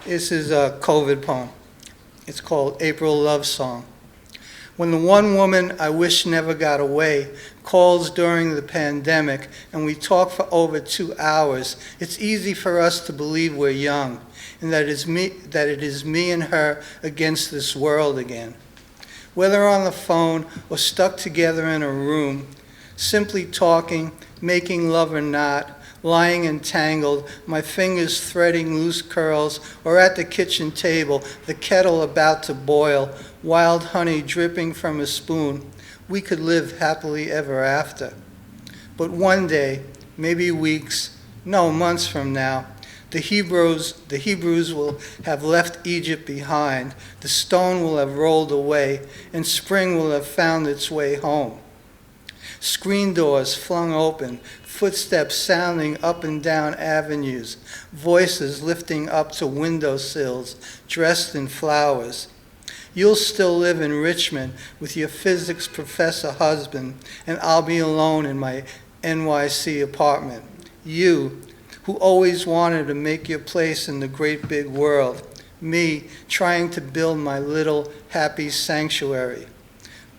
This is a COVID poem. It's called April Love Song. When the one woman I wish never got away calls during the pandemic and we talk for over 2 hours, it's easy for us to believe we're young and that it is me and her against this world again. Whether on the phone or stuck together in a room, simply talking, making love or not, lying entangled, my fingers threading loose curls, or at the kitchen table, the kettle about to boil, wild honey dripping from a spoon, we could live happily ever after. But one day, maybe weeks, no, months from now, the Hebrews will have left Egypt behind, the stone will have rolled away, and spring will have found its way home. Screen doors flung open, footsteps sounding up and down avenues, voices lifting up to windowsills, dressed in flowers. You'll still live in Richmond with your physics professor husband, and I'll be alone in my NYC apartment. You, who always wanted to make your place in the great big world. Me, trying to build my little happy sanctuary.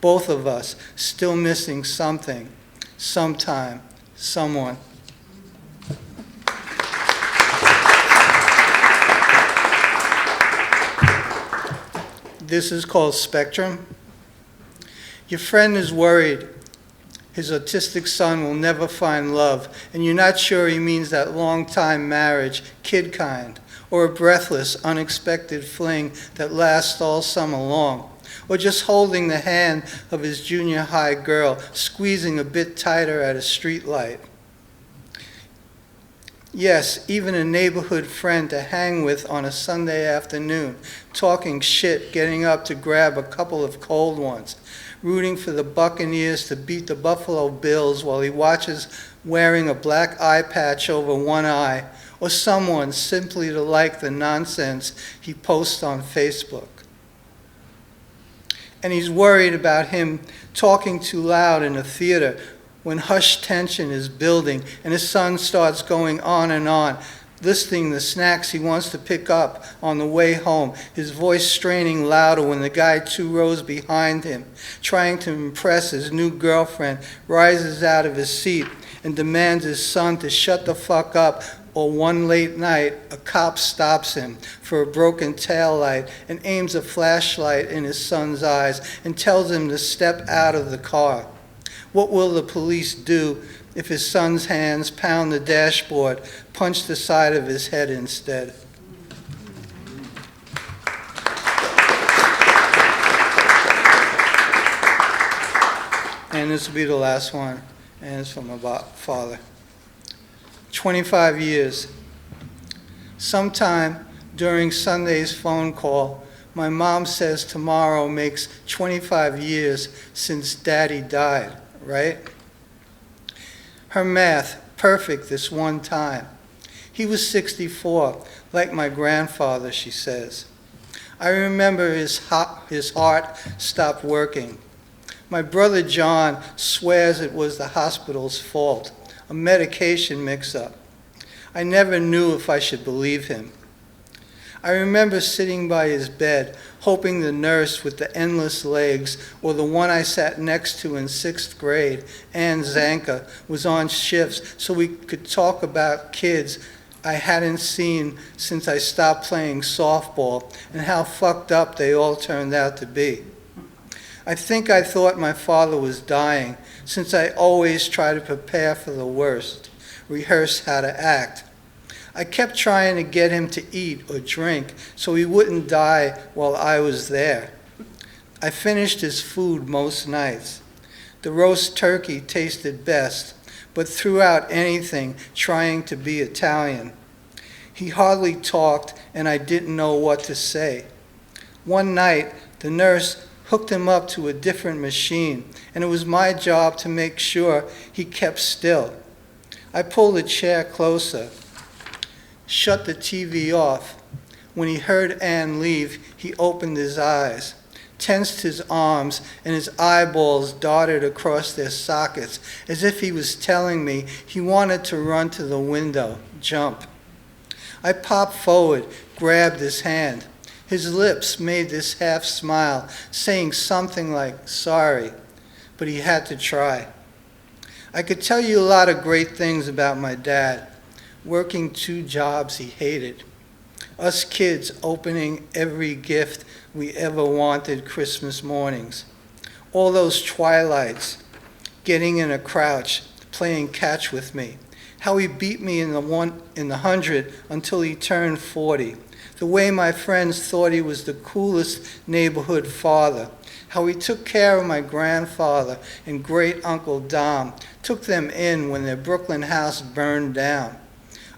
Both of us still missing something, sometime, someone. This is called Spectrum. Your friend is worried his autistic son will never find love, and you're not sure he means that long-time marriage, kid kind, or a breathless, unexpected fling that lasts all summer long, or just holding the hand of his junior high girl, squeezing a bit tighter at a street light. Yes, even a neighborhood friend to hang with on a Sunday afternoon, talking shit, getting up to grab a couple of cold ones, rooting for the Buccaneers to beat the Buffalo Bills while he watches wearing a black eye patch over one eye, or someone simply to like the nonsense he posts on Facebook. And he's worried about him talking too loud in a theater when hushed tension is building and his son starts going on, listing the snacks he wants to pick up on the way home, his voice straining louder when the guy 2 rows behind him, trying to impress his new girlfriend, rises out of his seat and demands his son to shut the fuck up, or one late night, a cop stops him for a broken taillight and aims a flashlight in his son's eyes and tells him to step out of the car. What will the police do if his son's hands pound the dashboard, punch the side of his head instead? And this will be the last one, and it's from my father. 25 years. Sometime during Sunday's phone call, my mom says tomorrow makes 25 years since Daddy died, right? Her math, perfect this one time. He was 64, like my grandfather, she says. I remember his heart stopped working. My brother John swears it was the hospital's fault, a medication mix-up. I never knew if I should believe him. I remember sitting by his bed, hoping the nurse with the endless legs, or the one I sat next to in 6th grade, Ann Zanka, was on shifts so we could talk about kids I hadn't seen since I stopped playing softball and how fucked up they all turned out to be. I think I thought my father was dying, since I always try to prepare for the worst, rehearse how to act. I kept trying to get him to eat or drink so he wouldn't die while I was there. I finished his food most nights. The roast turkey tasted best, but threw out anything trying to be Italian. He hardly talked, and I didn't know what to say. One night, the nurse hooked him up to a different machine, and it was my job to make sure he kept still. I pulled a chair closer, shut the TV off. When he heard Ann leave, he opened his eyes, tensed his arms, and his eyeballs darted across their sockets as if he was telling me he wanted to run to the window, jump. I popped forward, grabbed his hand. His lips made this half smile, saying something like, sorry, but he had to try. I could tell you a lot of great things about my dad, working 2 jobs he hated, us kids opening every gift we ever wanted Christmas mornings, all those twilights, getting in a crouch, playing catch with me, how he beat me in the 100 until he turned 40, the way my friends thought he was the coolest neighborhood father, how he took care of my grandfather and great Uncle Dom, took them in when their Brooklyn house burned down,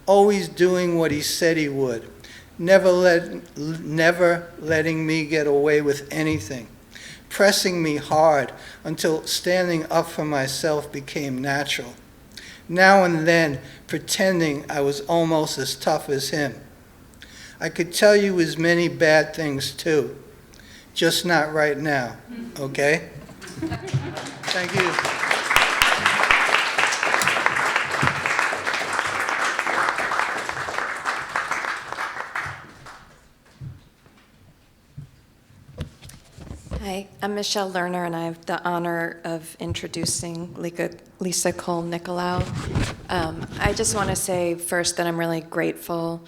always doing what he said he would, never letting me get away with anything, pressing me hard until standing up for myself became natural. Now and then, pretending I was almost as tough as him. I could tell you as many bad things too, just not right now, okay? Thank you. Hi, I'm Michelle Lerner, and I have the honor of introducing Lisa Cole-Nicolau. I just want to say first that I'm really grateful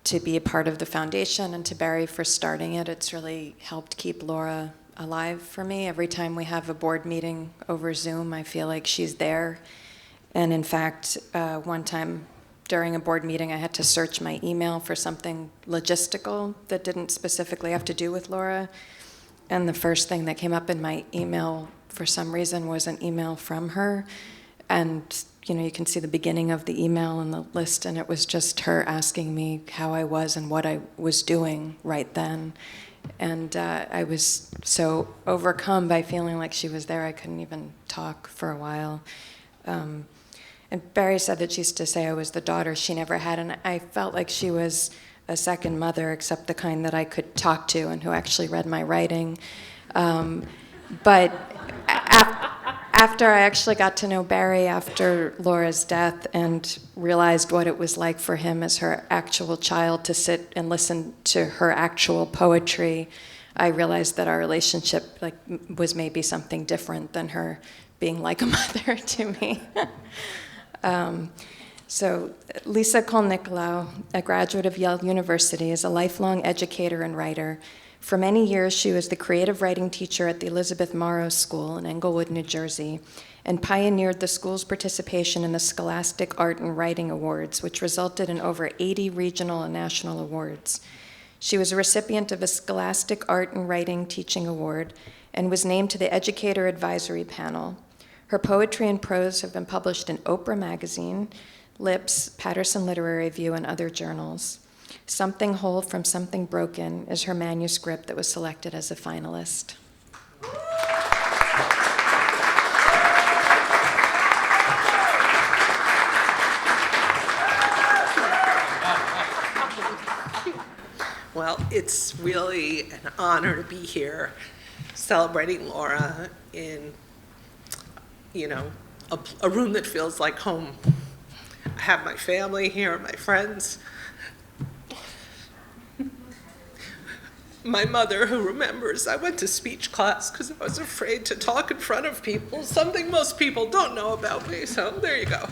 to be a part of the foundation and to Barry for starting it. It's really helped keep Laura alive for me. Every time we have a board meeting over Zoom, I feel like she's there. And in fact, one time during a board meeting, I had to search my email for something logistical that didn't specifically have to do with Laura. And the first thing that came up in my email, for some reason, was an email from her. And, you can see the beginning of the email and the list, and it was just her asking me how I was and what I was doing right then. And I was so overcome by feeling like she was there, I couldn't even talk for a while. And Barry said that she used to say I was the daughter she never had, and I felt like she was a second mother, except the kind that I could talk to and who actually read my writing. But after I actually got to know Barry after Laura's death and realized what it was like for him as her actual child to sit and listen to her actual poetry, I realized that our relationship was maybe something different than her being like a mother to me. So Lisa Cole-Nicolau, a graduate of Yale University, is a lifelong educator and writer. For many years, she was the creative writing teacher at the Elizabeth Morrow School in Englewood, New Jersey, and pioneered the school's participation in the Scholastic Art and Writing Awards, which resulted in over 80 regional and national awards. She was a recipient of a Scholastic Art and Writing Teaching Award and was named to the Educator Advisory Panel. Her poetry and prose have been published in Oprah Magazine, Lips, Paterson Literary Review, and other journals. Something Whole from Something Broken is her manuscript that was selected as a finalist. Well, it's really an honor to be here celebrating Laura in, a room that feels like home. I have my family here, my friends. My mother, who remembers I went to speech class because I was afraid to talk in front of people, something most people don't know about me, so there you go.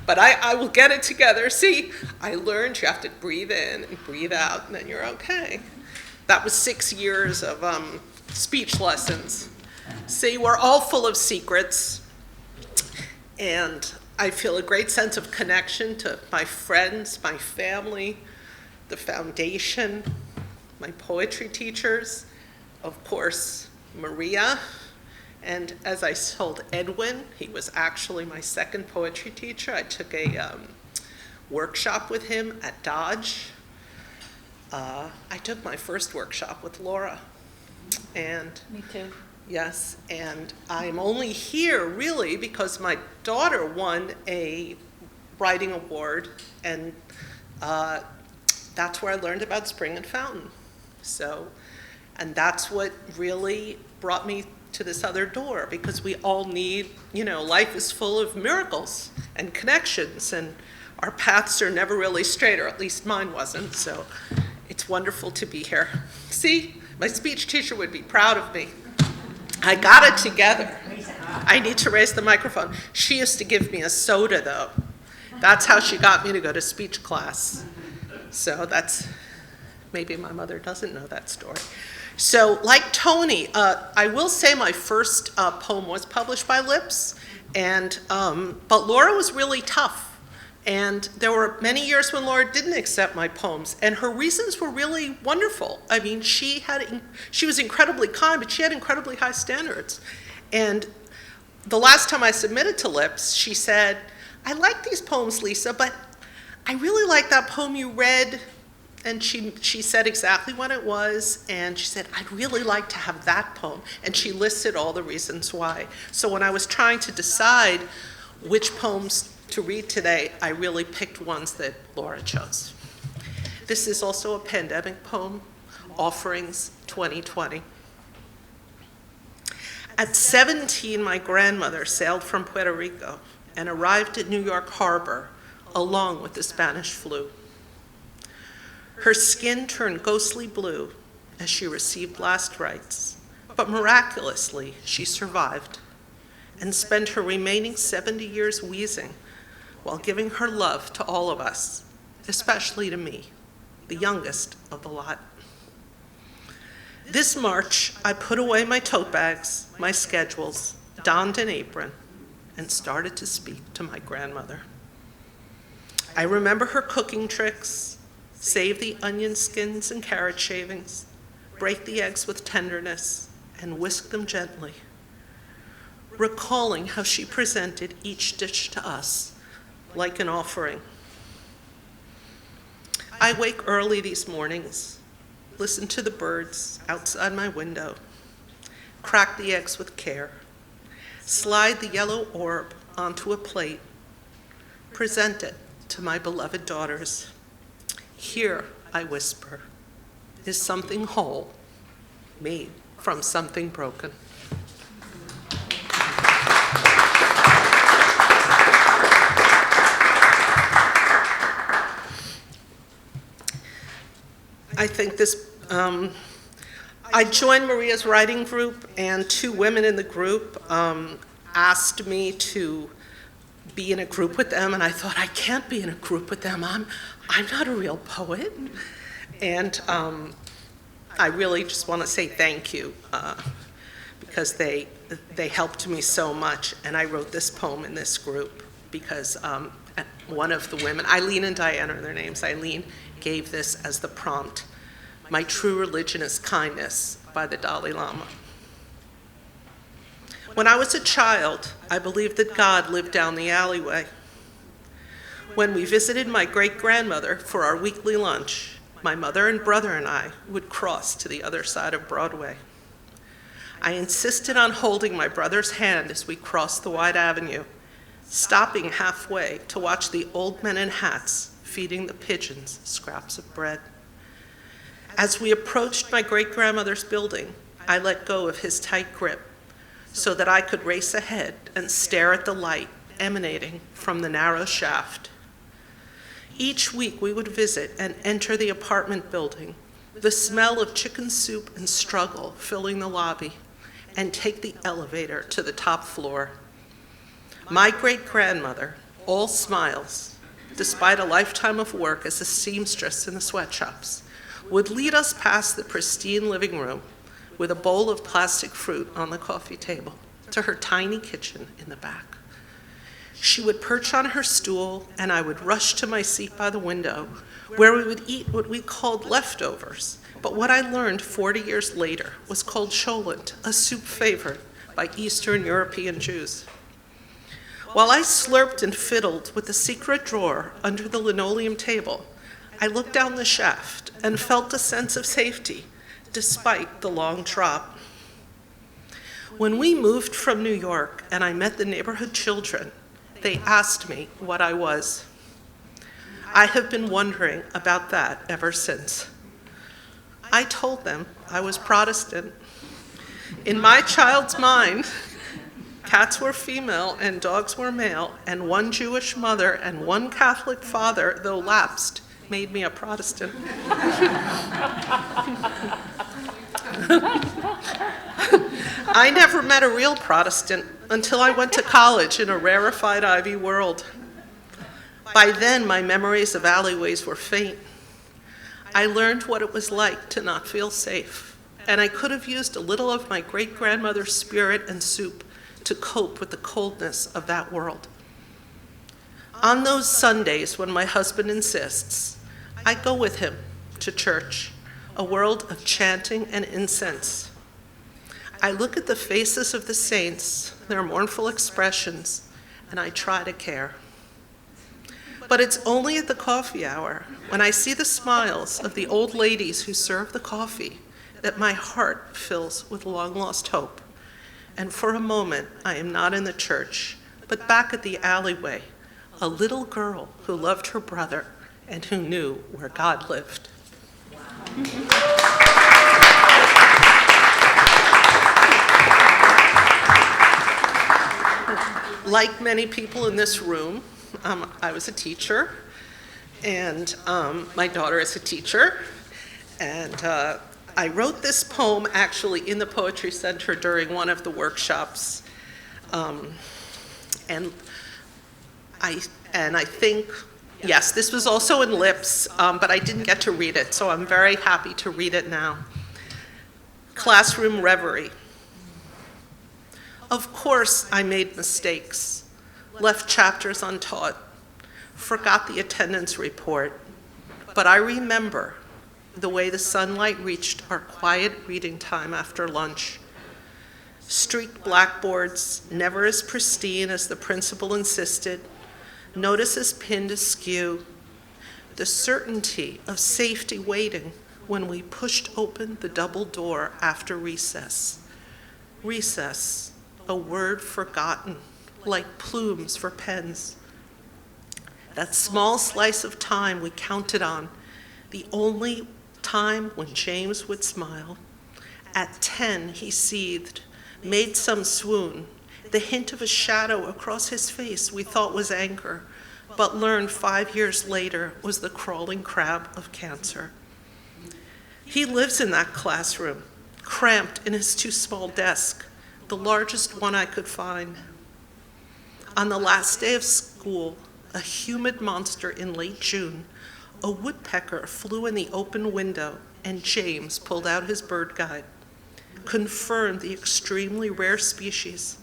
But I will get it together. See, I learned you have to breathe in and breathe out, and then you're okay. That was 6 years of speech lessons. See, we're all full of secrets, and I feel a great sense of connection to my friends, my family, the foundation, my poetry teachers, of course, Maria, and as I told Edwin, he was actually my second poetry teacher. I took a workshop with him at Dodge. I took my first workshop with Laura. And Me too. yes, and I'm only here really because my daughter won a writing award, and that's where I learned about Spring and Fountain. So, and that's what really brought me to this other door, because we all need, life is full of miracles and connections, and our paths are never really straight, or at least mine wasn't, so it's wonderful to be here. See, my speech teacher would be proud of me. I got it together. I need to raise the microphone. She used to give me a soda, though. That's how she got me to go to speech class. So that's, maybe my mother doesn't know that story. So like Tony, I will say my first poem was published by Lips, and but Laura was really tough. And there were many years when Laura didn't accept my poems, and her reasons were really wonderful. I mean, she was incredibly kind, but she had incredibly high standards. And the last time I submitted to Lips, she said, "I like these poems, Lisa, but I really like that poem you read." And she said exactly what it was, and she said, "I'd really like to have that poem." And she listed all the reasons why. So when I was trying to decide which poems to read today, I really picked ones that Laura chose. This is also a pandemic poem, Offerings 2020. At 17, my grandmother sailed from Puerto Rico and arrived at New York Harbor along with the Spanish flu. Her skin turned ghostly blue as she received last rites, but miraculously she survived and spent her remaining 70 years wheezing while giving her love to all of us, especially to me, the youngest of the lot. This March, I put away my tote bags, my schedules, donned an apron, and started to speak to my grandmother. I remember her cooking tricks: save the onion skins and carrot shavings, break the eggs with tenderness, and whisk them gently, recalling how she presented each dish to us like an offering. I wake early these mornings, listen to the birds outside my window, crack the eggs with care, slide the yellow orb onto a plate, present it to my beloved daughters. Here, I whisper, is something whole made from something broken. I think this, I joined Maria's writing group, and two women in the group asked me to be in a group with them, and I thought, I can't be in a group with them. I'm not a real poet. And I really just want to say thank you because they helped me so much. And I wrote this poem in this group because one of the women, Eileen and Diana are their names, Eileen gave this as the prompt, "My True Religion is Kindness" by the Dalai Lama. When I was a child, I believed that God lived down the alleyway. When we visited my great-grandmother for our weekly lunch, my mother and brother and I would cross to the other side of Broadway. I insisted on holding my brother's hand as we crossed the wide avenue, stopping halfway to watch the old men in hats feeding the pigeons scraps of bread. As we approached my great-grandmother's building, I let go of his tight grip so that I could race ahead and stare at the light emanating from the narrow shaft. Each week we would visit and enter the apartment building, the smell of chicken soup and struggle filling the lobby, and take the elevator to the top floor. My great-grandmother, all smiles, despite a lifetime of work as a seamstress in the sweatshops, would lead us past the pristine living room with a bowl of plastic fruit on the coffee table to her tiny kitchen in the back. She would perch on her stool, and I would rush to my seat by the window, where we would eat what we called leftovers, but what I learned 40 years later was called cholent, a soup favored by Eastern European Jews. While I slurped and fiddled with the secret drawer under the linoleum table, I looked down the shaft and felt a sense of safety, despite the long drop. When we moved from New York and I met the neighborhood children, they asked me what I was. I have been wondering about that ever since. I told them I was Protestant. In my child's mind, cats were female and dogs were male, and one Jewish mother and one Catholic father, though lapsed, made me a Protestant. I never met a real Protestant until I went to college in a rarefied Ivy world. By then, my memories of alleyways were faint. I learned what it was like to not feel safe, and I could have used a little of my great-grandmother's spirit and soup to cope with the coldness of that world. On those Sundays when my husband insists, I go with him to church, a world of chanting and incense. I look at the faces of the saints, their mournful expressions, and I try to care. But it's only at the coffee hour, when I see the smiles of the old ladies who serve the coffee, that my heart fills with long-lost hope. And for a moment, I am not in the church, but back at the alleyway, a little girl who loved her brother and who knew where God lived. Like many people in this room, I was a teacher, and my daughter is a teacher, and I wrote this poem actually in the Poetry Center during one of the workshops, and I think, yes, this was also in Lips, but I didn't get to read it, so I'm very happy to read it now. Classroom Reverie. Of course I made mistakes, left chapters untaught, forgot the attendance report, but I remember the way the sunlight reached our quiet reading time after lunch. Streaked blackboards, never as pristine as the principal insisted, notices pinned askew, the certainty of safety waiting when we pushed open the double door after recess. Recess, a word forgotten, like plumes for pens. that small slice of time we counted on, the only time when James would smile. At 10, he seethed, made some swoon, the hint of a shadow across his face we thought was anger, but learned 5 years later was the crawling crab of cancer. He lives in that classroom, cramped in his too small desk, the largest one I could find. On the last day of school, a humid monster in late June, a woodpecker flew in the open window and James pulled out his bird guide, confirmed the extremely rare species.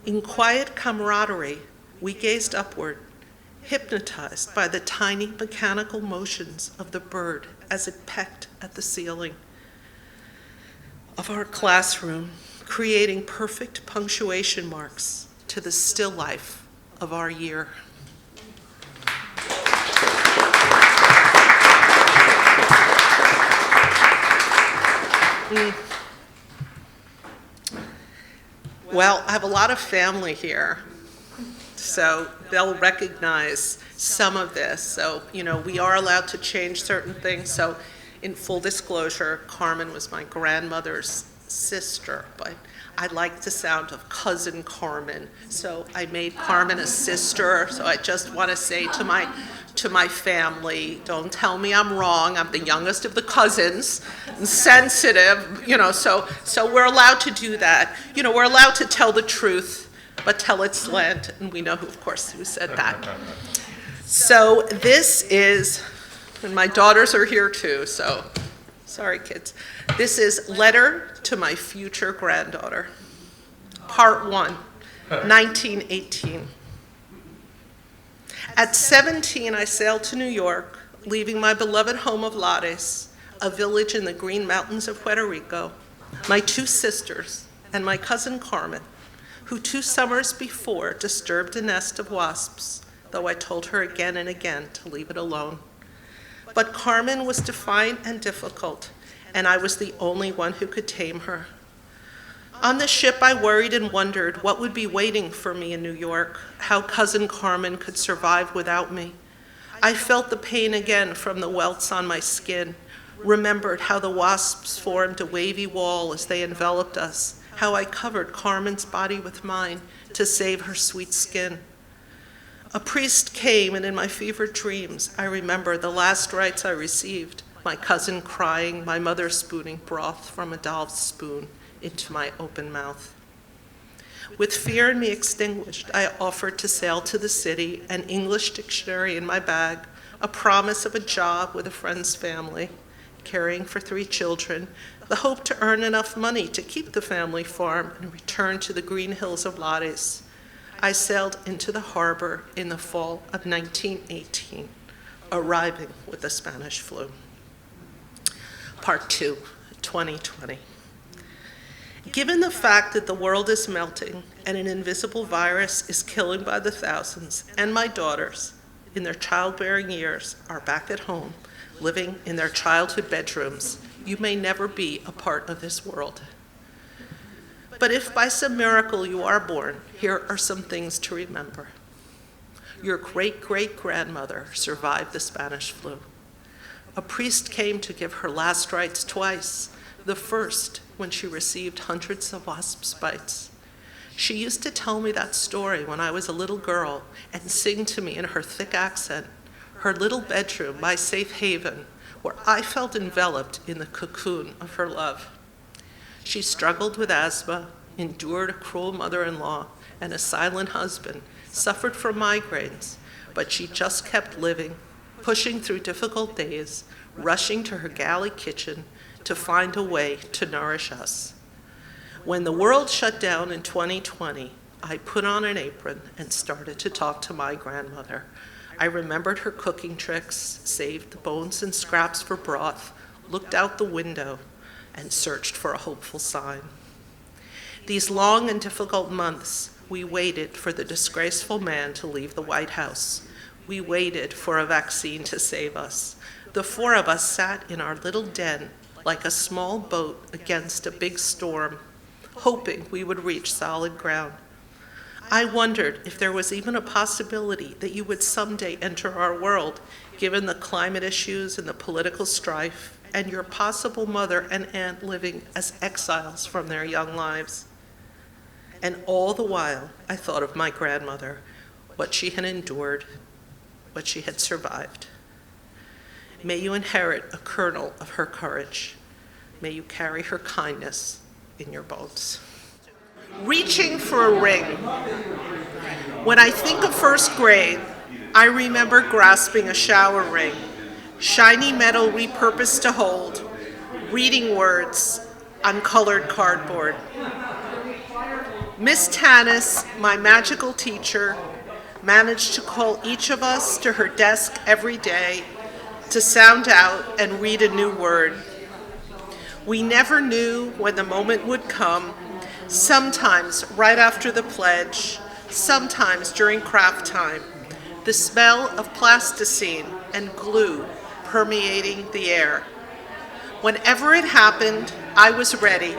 In quiet camaraderie, we gazed upward, hypnotized by the tiny mechanical motions of the bird as it pecked at the ceiling of our classroom, creating perfect punctuation marks to the still life of our year. Well, I have a lot of family here, so they'll recognize some of this. So, we are allowed to change certain things. So, in full disclosure, Carmen was my grandmother's sister, but I like the sound of cousin Carmen. So I made Carmen a sister. So I just want to say to my family, don't tell me I'm wrong. I'm the youngest of the cousins, and sensitive, so we're allowed to do that. We're allowed to tell the truth, but tell it slant, and we know who said that. So this is, and my daughters are here too, so sorry kids. This is Letter to My Future Granddaughter, Part 1, 1918. At 17, I sailed to New York, leaving my beloved home of Lares, a village in the Green Mountains of Puerto Rico, my 2 sisters, and my cousin Carmen, who 2 summers before disturbed a nest of wasps, though I told her again and again to leave it alone. But Carmen was defiant and difficult, and I was the only one who could tame her. On the ship, I worried and wondered what would be waiting for me in New York, how cousin Carmen could survive without me. I felt the pain again from the welts on my skin, remembered how the wasps formed a wavy wall as they enveloped us, how I covered Carmen's body with mine to save her sweet skin. A priest came, and in my fevered dreams, I remember the last rites I received, my cousin crying, my mother spooning broth from a doll's spoon into my open mouth. With fear in me extinguished, I offered to sail to the city, an English dictionary in my bag, a promise of a job with a friend's family, caring for 3 children, the hope to earn enough money to keep the family farm and return to the green hills of Lares. I sailed into the harbor in the fall of 1918, arriving with the Spanish flu. Part 2, 2020. Given the fact that the world is melting and an invisible virus is killing by the thousands, and my daughters, in their childbearing years, are back at home, living in their childhood bedrooms, you may never be a part of this world. But if by some miracle you are born, here are some things to remember. Your great-great-grandmother survived the Spanish flu. A priest came to give her last rites twice, the first when she received hundreds of wasp bites. She used to tell me that story when I was a little girl and sing to me in her thick accent, her little bedroom, my safe haven, where I felt enveloped in the cocoon of her love. She struggled with asthma, endured a cruel mother-in-law and a silent husband, suffered from migraines, but she just kept living, pushing through difficult days, rushing to her galley kitchen to find a way to nourish us. When the world shut down in 2020, I put on an apron and started to talk to my grandmother. I remembered her cooking tricks, saved the bones and scraps for broth, looked out the window, and searched for a hopeful sign. These long and difficult months, we waited for the disgraceful man to leave the White House. We waited for a vaccine to save us. The 4 of us sat in our little den like a small boat against a big storm, hoping we would reach solid ground. I wondered if there was even a possibility that you would someday enter our world, given the climate issues and the political strife, and your possible mother and aunt living as exiles from their young lives. And all the while, I thought of my grandmother, what she had endured, what she had survived. May you inherit a kernel of her courage. May you carry her kindness in your bones. Reaching for a ring. When I think of first grade, I remember grasping a shower ring, shiny metal repurposed to hold, reading words on colored cardboard. Miss Tanis, my magical teacher, managed to call each of us to her desk every day to sound out and read a new word. We never knew when the moment would come, sometimes right after the pledge, sometimes during craft time, the smell of plasticine and glue permeating the air. Whenever it happened, I was ready,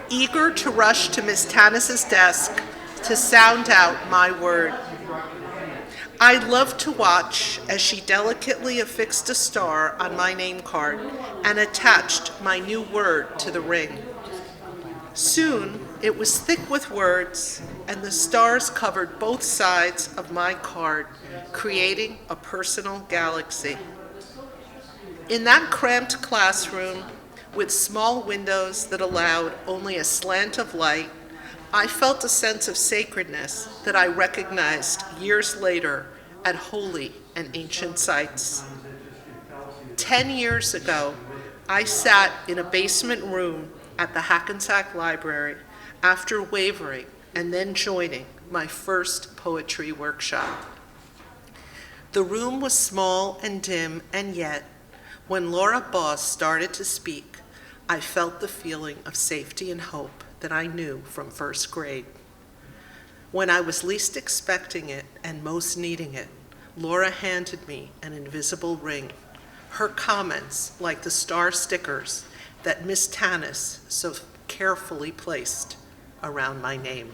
eager to rush to Miss Tanis's desk to sound out my word. I loved to watch as she delicately affixed a star on my name card and attached my new word to the ring. Soon, it was thick with words, and the stars covered both sides of my card, creating a personal galaxy. In that cramped classroom, with small windows that allowed only a slant of light, I felt a sense of sacredness that I recognized years later at holy and ancient sites. 10 years ago, I sat in a basement room at the Hackensack Library after wavering and then joining my first poetry workshop. The room was small and dim, and yet, when Laura Boss started to speak, I felt the feeling of safety and hope that I knew from first grade. When I was least expecting it and most needing it, Laura handed me an invisible ring. Her comments, like the star stickers that Miss Tanis so carefully placed around my name.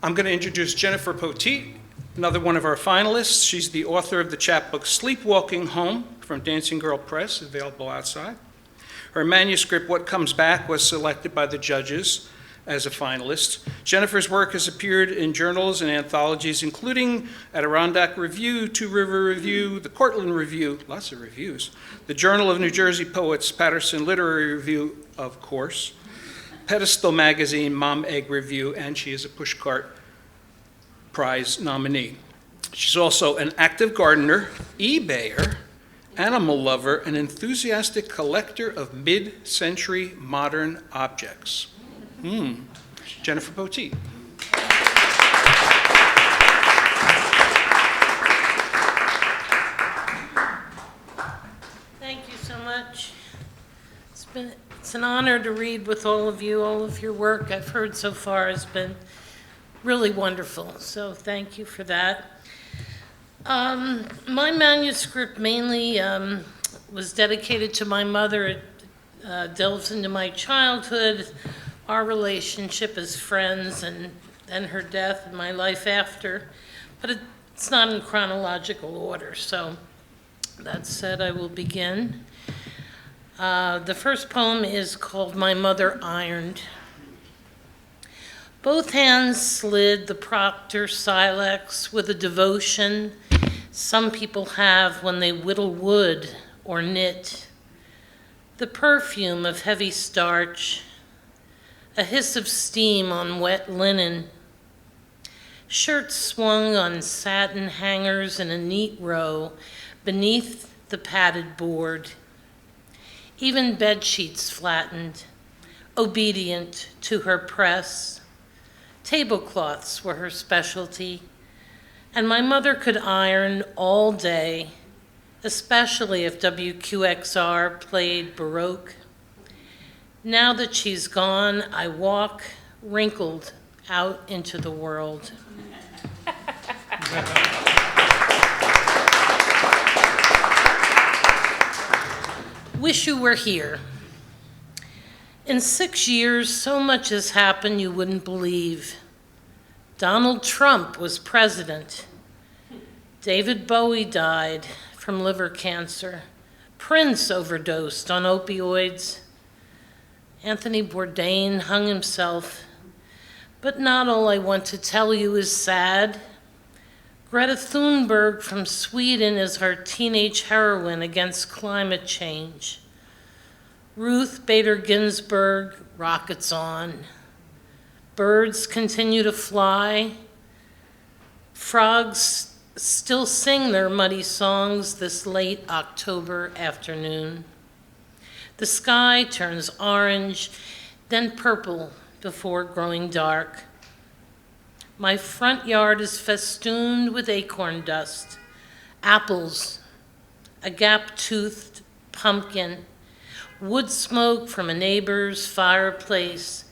I'm going to introduce Jennifer Poteet, another one of our finalists. She's the author of the chapbook Sleepwalking Home from Dancing Girl Press, available outside. Her manuscript, What Comes Back, was selected by the judges as a finalist. Jennifer's work has appeared in journals and anthologies, including Adirondack Review, Two River Review, the Cortland Review, lots of reviews, the Journal of New Jersey Poets, Paterson Literary Review, of course, Pedestal Magazine, Mom Egg Review, and she is a Pushcart Prize nominee. She's also an active gardener, eBayer, animal lover, and enthusiastic collector of mid-century modern objects. Jennifer Poteet. Thank you so much. It's an honor to read with all of you. All of your work I've heard so far has been really wonderful, so thank you for that. My manuscript mainly was dedicated to my mother. It delves into my childhood, our relationship as friends, and then her death and my life after. But it's not in chronological order, so that said, I will begin. The first poem is called My Mother Ironed. Both hands slid the Proctor Silex with a devotion some people have when they whittle wood or knit. The perfume of heavy starch, a hiss of steam on wet linen, shirts swung on satin hangers in a neat row beneath the padded board, even bed sheets flattened, obedient to her press. Tablecloths were her specialty, and my mother could iron all day, especially if WQXR played Baroque. Now that she's gone, I walk, wrinkled, out into the world. Wish you were here. In 6 years, so much has happened you wouldn't believe. Donald Trump was president. David Bowie died from liver cancer. Prince overdosed on opioids. Anthony Bourdain hung himself. But not all I want to tell you is sad. Greta Thunberg from Sweden is our teenage heroine against climate change. Ruth Bader Ginsburg, rockets on. Birds continue to fly. Frogs still sing their muddy songs this late October afternoon. The sky turns orange, then purple before growing dark. My front yard is festooned with acorn dust, apples, a gap-toothed pumpkin, wood smoke from a neighbor's fireplace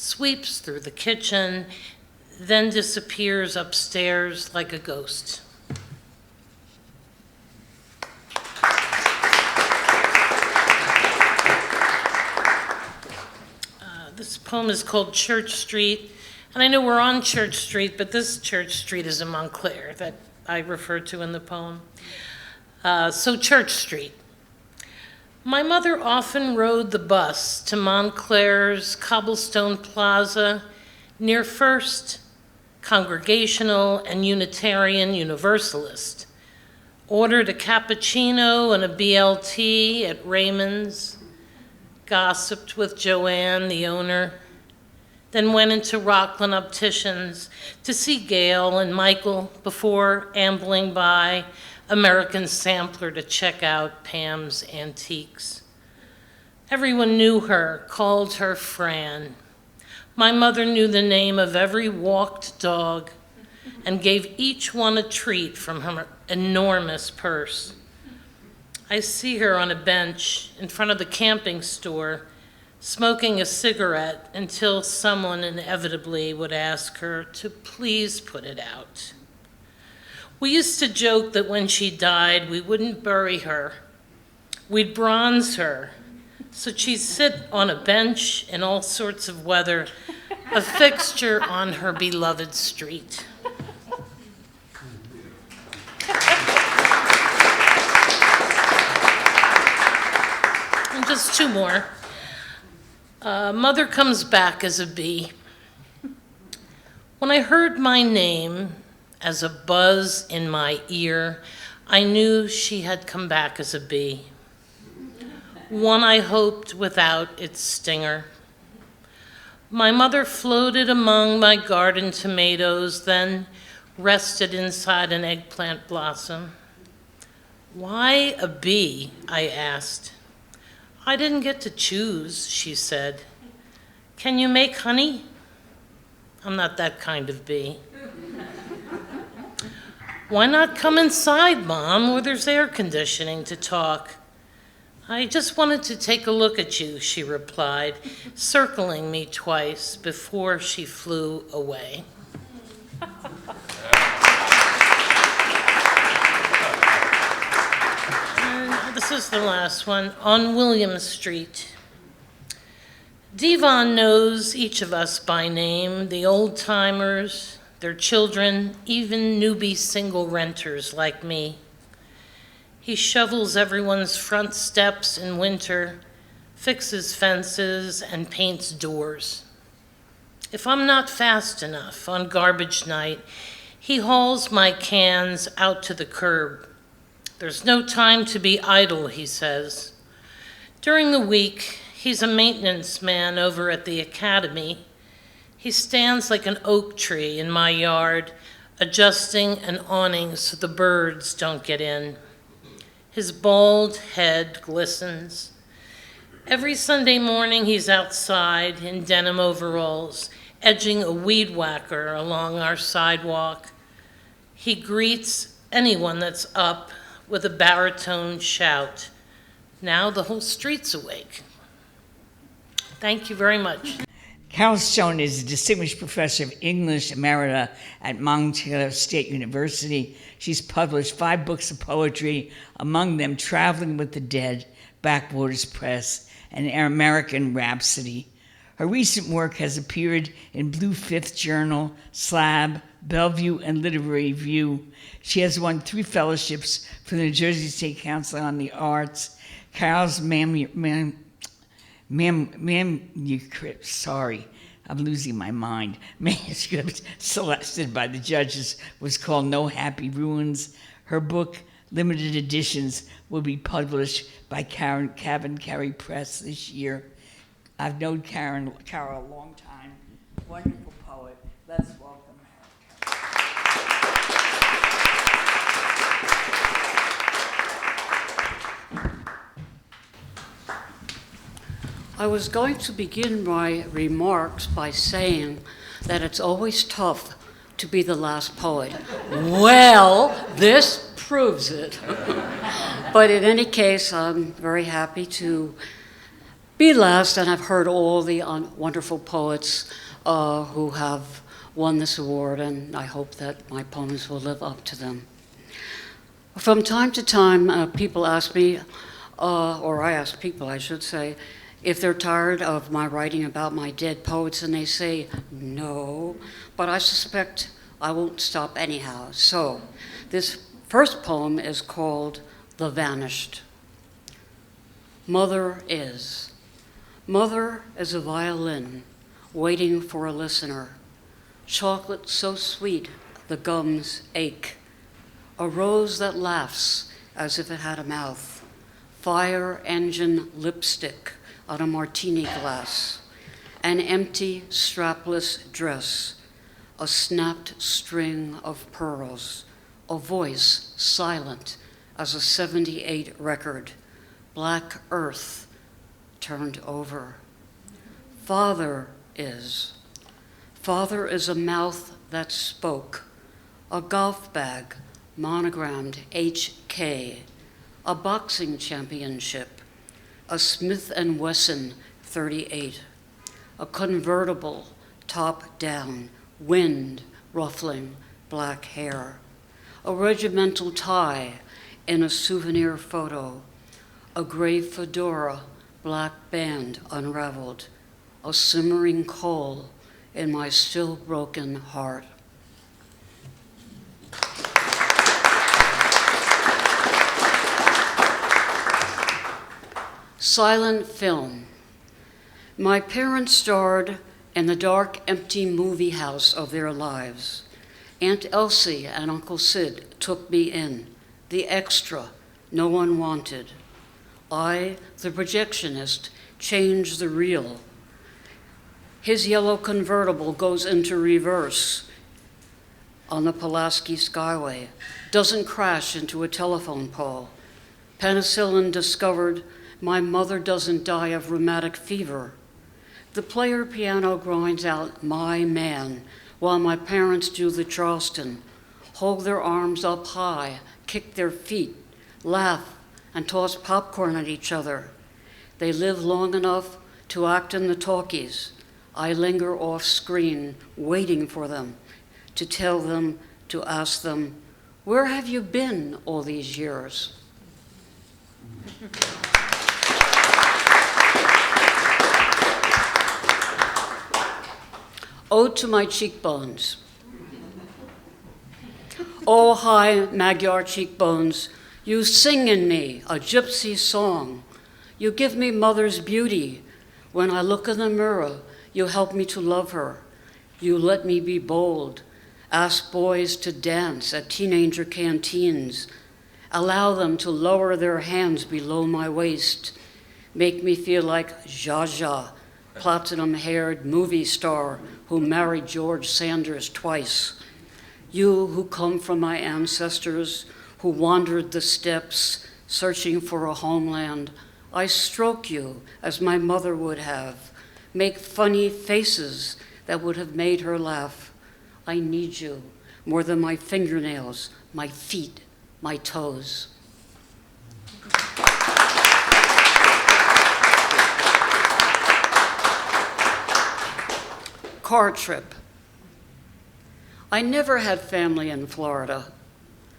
sweeps through the kitchen, then disappears upstairs like a ghost. This poem is called Church Street, and I know we're on Church Street, but this Church Street is in Montclair that I referred to in the poem. So Church Street. My mother often rode the bus to Montclair's Cobblestone Plaza near First, Congregational, and Unitarian Universalist. Ordered a cappuccino and a BLT at Raymond's. Gossiped with Joanne, the owner, then went into Rockland Opticians to see Gail and Michael before ambling by American Sampler to check out Pam's Antiques. Everyone knew her, called her Fran. My mother knew the name of every walked dog and gave each one a treat from her enormous purse. I see her on a bench in front of the camping store, smoking a cigarette until someone inevitably would ask her to please put it out. We used to joke that when she died, we wouldn't bury her. We'd bronze her, so she'd sit on a bench in all sorts of weather, a fixture on her beloved street. Just two more. Mother comes back as a bee. When I heard my name as a buzz in my ear, I knew she had come back as a bee. One I hoped without its stinger. My mother floated among my garden tomatoes, then rested inside an eggplant blossom. Why a bee? I asked. I didn't get to choose, she said. Can you make honey? I'm not that kind of bee. Why not come inside, Mom, where there's air conditioning to talk? I just wanted to take a look at you, she replied, circling me twice before she flew away. This is the last one, on William Street. Devon knows each of us by name, the old-timers, their children, even newbie single renters like me. He shovels everyone's front steps in winter, fixes fences, and paints doors. If I'm not fast enough on garbage night, he hauls my cans out to the curb. There's no time to be idle, he says. During the week, he's a maintenance man over at the academy. He stands like an oak tree in my yard, adjusting an awning so the birds don't get in. His bald head glistens. Every Sunday morning, he's outside in denim overalls, edging a weed whacker along our sidewalk. He greets anyone that's up with a baritone shout. Now the whole street's awake. Thank you very much. Carol Stone is a distinguished professor of English emerita at Montclair State University. She's published 5 books of poetry, among them Traveling with the Dead, Backwaters Press, and American Rhapsody. Her recent work has appeared in Blue Fifth Journal, Slab, Bellevue, and Literary Review. She has won 3 fellowships from the New Jersey State Council on the Arts. Carol's manuscript, sorry, I'm losing my mind. Manuscript selected by the judges was called No Happy Ruins. Her book, limited editions, will be published by Cavan Carey Press this year. I've known Carol a long time. Wonderful poet. Let's welcome her. I was going to begin my remarks by saying that it's always tough to be the last poet. Well, this proves it. But in any case, I'm very happy to be last, and I've heard all the wonderful poets who have won this award, and I hope that my poems will live up to them. From time to time, people ask me, or I ask people, I should say, if they're tired of my writing about my dead poets, and they say, no, but I suspect I won't stop anyhow. So this first poem is called The Vanished. Mother is. Mother is a violin waiting for a listener. Chocolate so sweet the gums ache. A rose that laughs as if it had a mouth. Fire engine lipstick on a martini glass. An empty strapless dress. A snapped string of pearls. A voice silent as a 78 record. Black earth turned over. Father is. Father is a mouth that spoke. A golf bag monogrammed HK. A boxing championship. A Smith & Wesson 38. A convertible top down, wind ruffling black hair. A regimental tie in a souvenir photo. A gray fedora, black band unraveled. A simmering coal in my still broken heart. Silent film. My parents starred in the dark, empty movie house of their lives. Aunt Elsie and Uncle Sid took me in, the extra no one wanted. I, the projectionist, changed the reel. His yellow convertible goes into reverse on the Pulaski Skyway, doesn't crash into a telephone pole. Penicillin discovered my mother doesn't die of rheumatic fever. The player piano grinds out My Man while my parents do the Charleston, hold their arms up high, kick their feet, laugh, and toss popcorn at each other. They live long enough to act in the talkies. I linger off screen, waiting for them, to tell them, to ask them, where have you been all these years? Ode to my cheekbones. Oh, high Magyar cheekbones, you sing in me a gypsy song. You give me mother's beauty. When I look in the mirror, you help me to love her. You let me be bold. Ask boys to dance at teenager canteens. Allow them to lower their hands below my waist. Make me feel like Zsa, platinum-haired movie star who married George Sanders twice. You who come from my ancestors, who wandered the steppes, searching for a homeland, I stroke you as my mother would have, make funny faces that would have made her laugh. I need you more than my fingernails, my feet, my toes. Car trip. I never had family in Florida,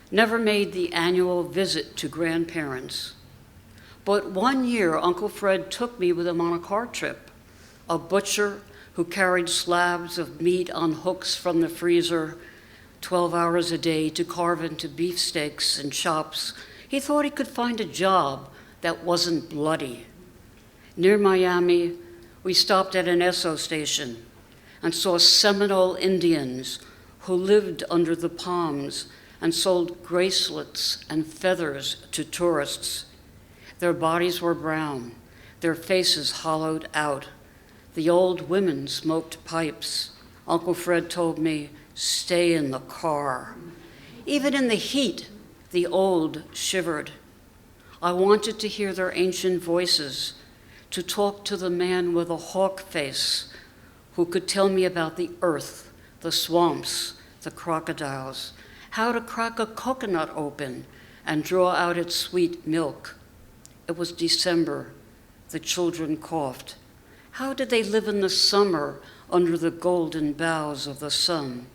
never made the annual visit to grandparents. But one year, Uncle Fred took me with him on a car trip. a butcher who carried slabs of meat on hooks from the freezer 12 hours a day to carve into beefsteaks and chops. He thought he could find a job that wasn't bloody. Near Miami, we stopped at an Esso station and saw Seminole Indians who lived under the palms and sold bracelets and feathers to tourists. Their bodies were brown, their faces hollowed out. The old women smoked pipes. Uncle Fred told me, "Stay in the car." Even in the heat, the old shivered. I wanted to hear their ancient voices, to talk to the man with a hawk face who could tell me about the earth, the swamps, the crocodiles, how to crack a coconut open and draw out its sweet milk. It was December. The children coughed. How did they live in the summer under the golden boughs of the sun?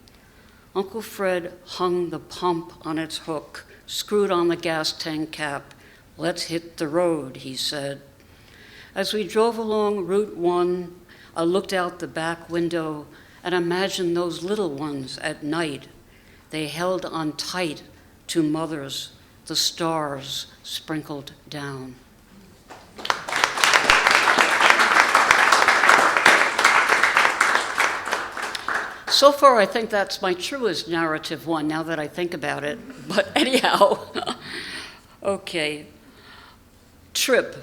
Uncle Fred hung the pump on its hook, screwed on the gas tank cap. "Let's hit the road," he said. As we drove along Route 1, I looked out the back window and imagined those little ones at night. They held on tight to mothers, the stars sprinkled down. So far, I think that's my truest narrative one, now that I think about it. But anyhow, okay. Trip.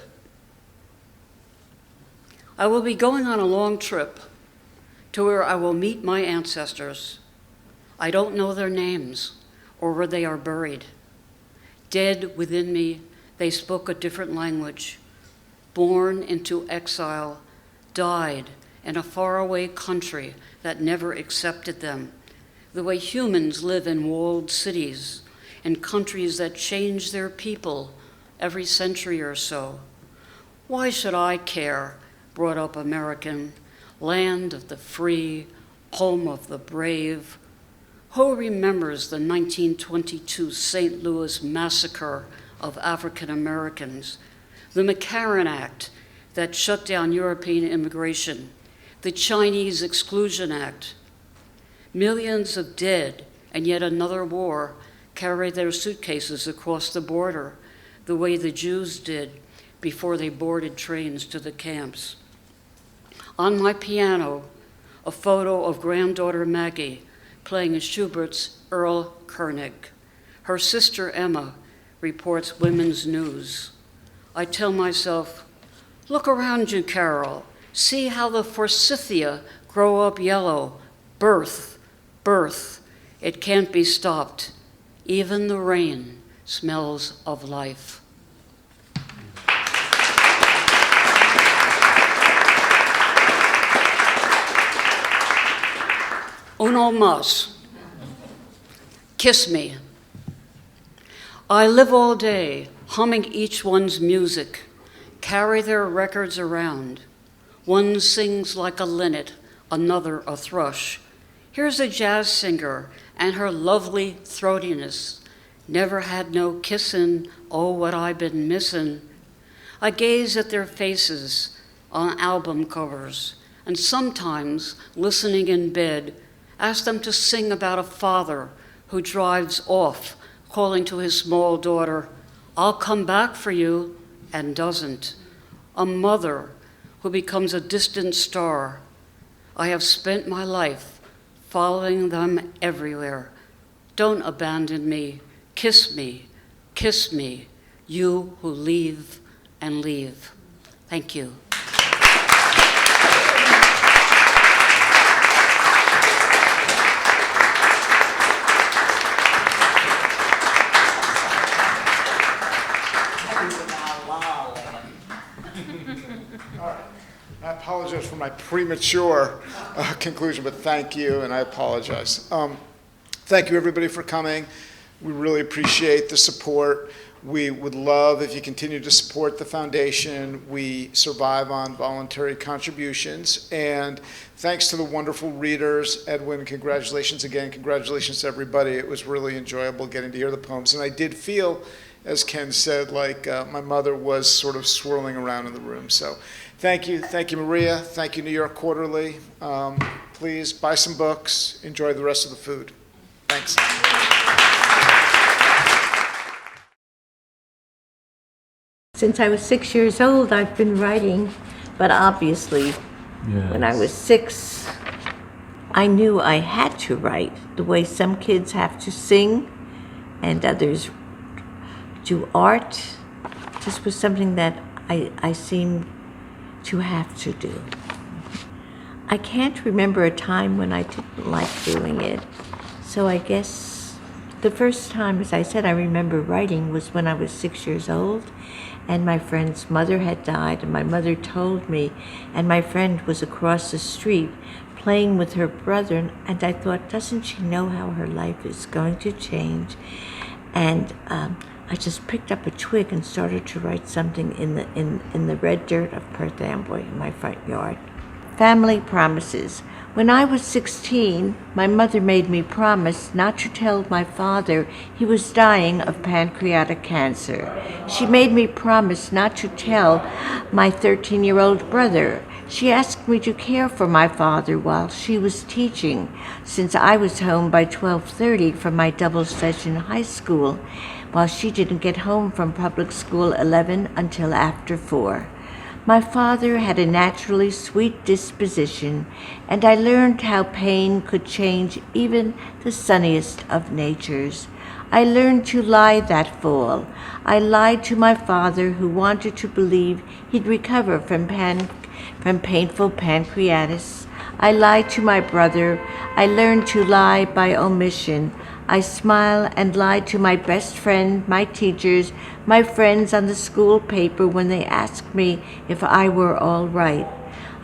I will be going on a long trip to where I will meet my ancestors. I don't know their names or where they are buried. Dead within me, they spoke a different language. Born into exile, died in a faraway country that never accepted them, the way humans live in walled cities, in countries that change their people every century or so. Why should I care? Brought up American, land of the free, home of the brave. Who remembers the 1922 St. Louis massacre of African Americans, the McCarran Act that shut down European immigration, the Chinese Exclusion Act? Millions of dead, and yet another war carried their suitcases across the border, the way the Jews did before they boarded trains to the camps. On my piano, a photo of granddaughter Maggie playing Schubert's Earl Koenig. Her sister Emma reports women's news. I tell myself, look around you, Carol. See how the forsythia grow up yellow. Birth, birth, it can't be stopped. Even the rain smells of life. Uno mas. Kiss me. I live all day humming each one's music, carry their records around. One sings like a linnet, another a thrush. Here's a jazz singer and her lovely throatiness. Never had no kissin', oh, what I been missin'. I gaze at their faces on album covers, and sometimes, listening in bed, ask them to sing about a father who drives off, calling to his small daughter, "I'll come back for you," and doesn't. A mother who becomes a distant star. I have spent my life following them everywhere. Don't abandon me. Kiss me, you who leave and leave. Thank you. I apologize for my premature conclusion, but thank you, and I apologize. Thank you, everybody, for coming. We really appreciate the support. We would love if you continue to support the foundation. We survive on voluntary contributions. And thanks to the wonderful readers. Edwin, congratulations again. Congratulations to everybody. It was really enjoyable getting to hear the poems. And I did feel as Ken said, like my mother was sort of swirling around in the room. So thank you, Maria. Thank you, New York Quarterly. Please buy some books, enjoy the rest of the food. Thanks. Since I was 6 years old, I've been writing, but obviously, when I was 6, I knew I had to write the way some kids have to sing and others do art. This was something that I seemed to have to do. I can't remember a time when I didn't like doing it. So I guess the first time, as I said, I remember writing was when I was 6 years old, and my friend's mother had died, and my mother told me, and my friend was across the street playing with her brother, and I thought, doesn't she know how her life is going to change? And I just picked up a twig and started to write something in the red dirt of Perth Amboy in my front yard. Family promises. When I was 16, my mother made me promise not to tell my father he was dying of pancreatic cancer. She made me promise not to tell my 13-year-old brother. She asked me to care for my father while she was teaching, since I was home by 12:30 from my double session high school, while she didn't get home from public school 11 until after 4. My father had a naturally sweet disposition, and I learned how pain could change even the sunniest of natures. I learned to lie that fall. I lied to my father, who wanted to believe he'd recover from painful pancreatitis. I lied to my brother. I learned to lie by omission. I smiled and lied to my best friend, my teachers, my friends on the school paper when they asked me if I were all right.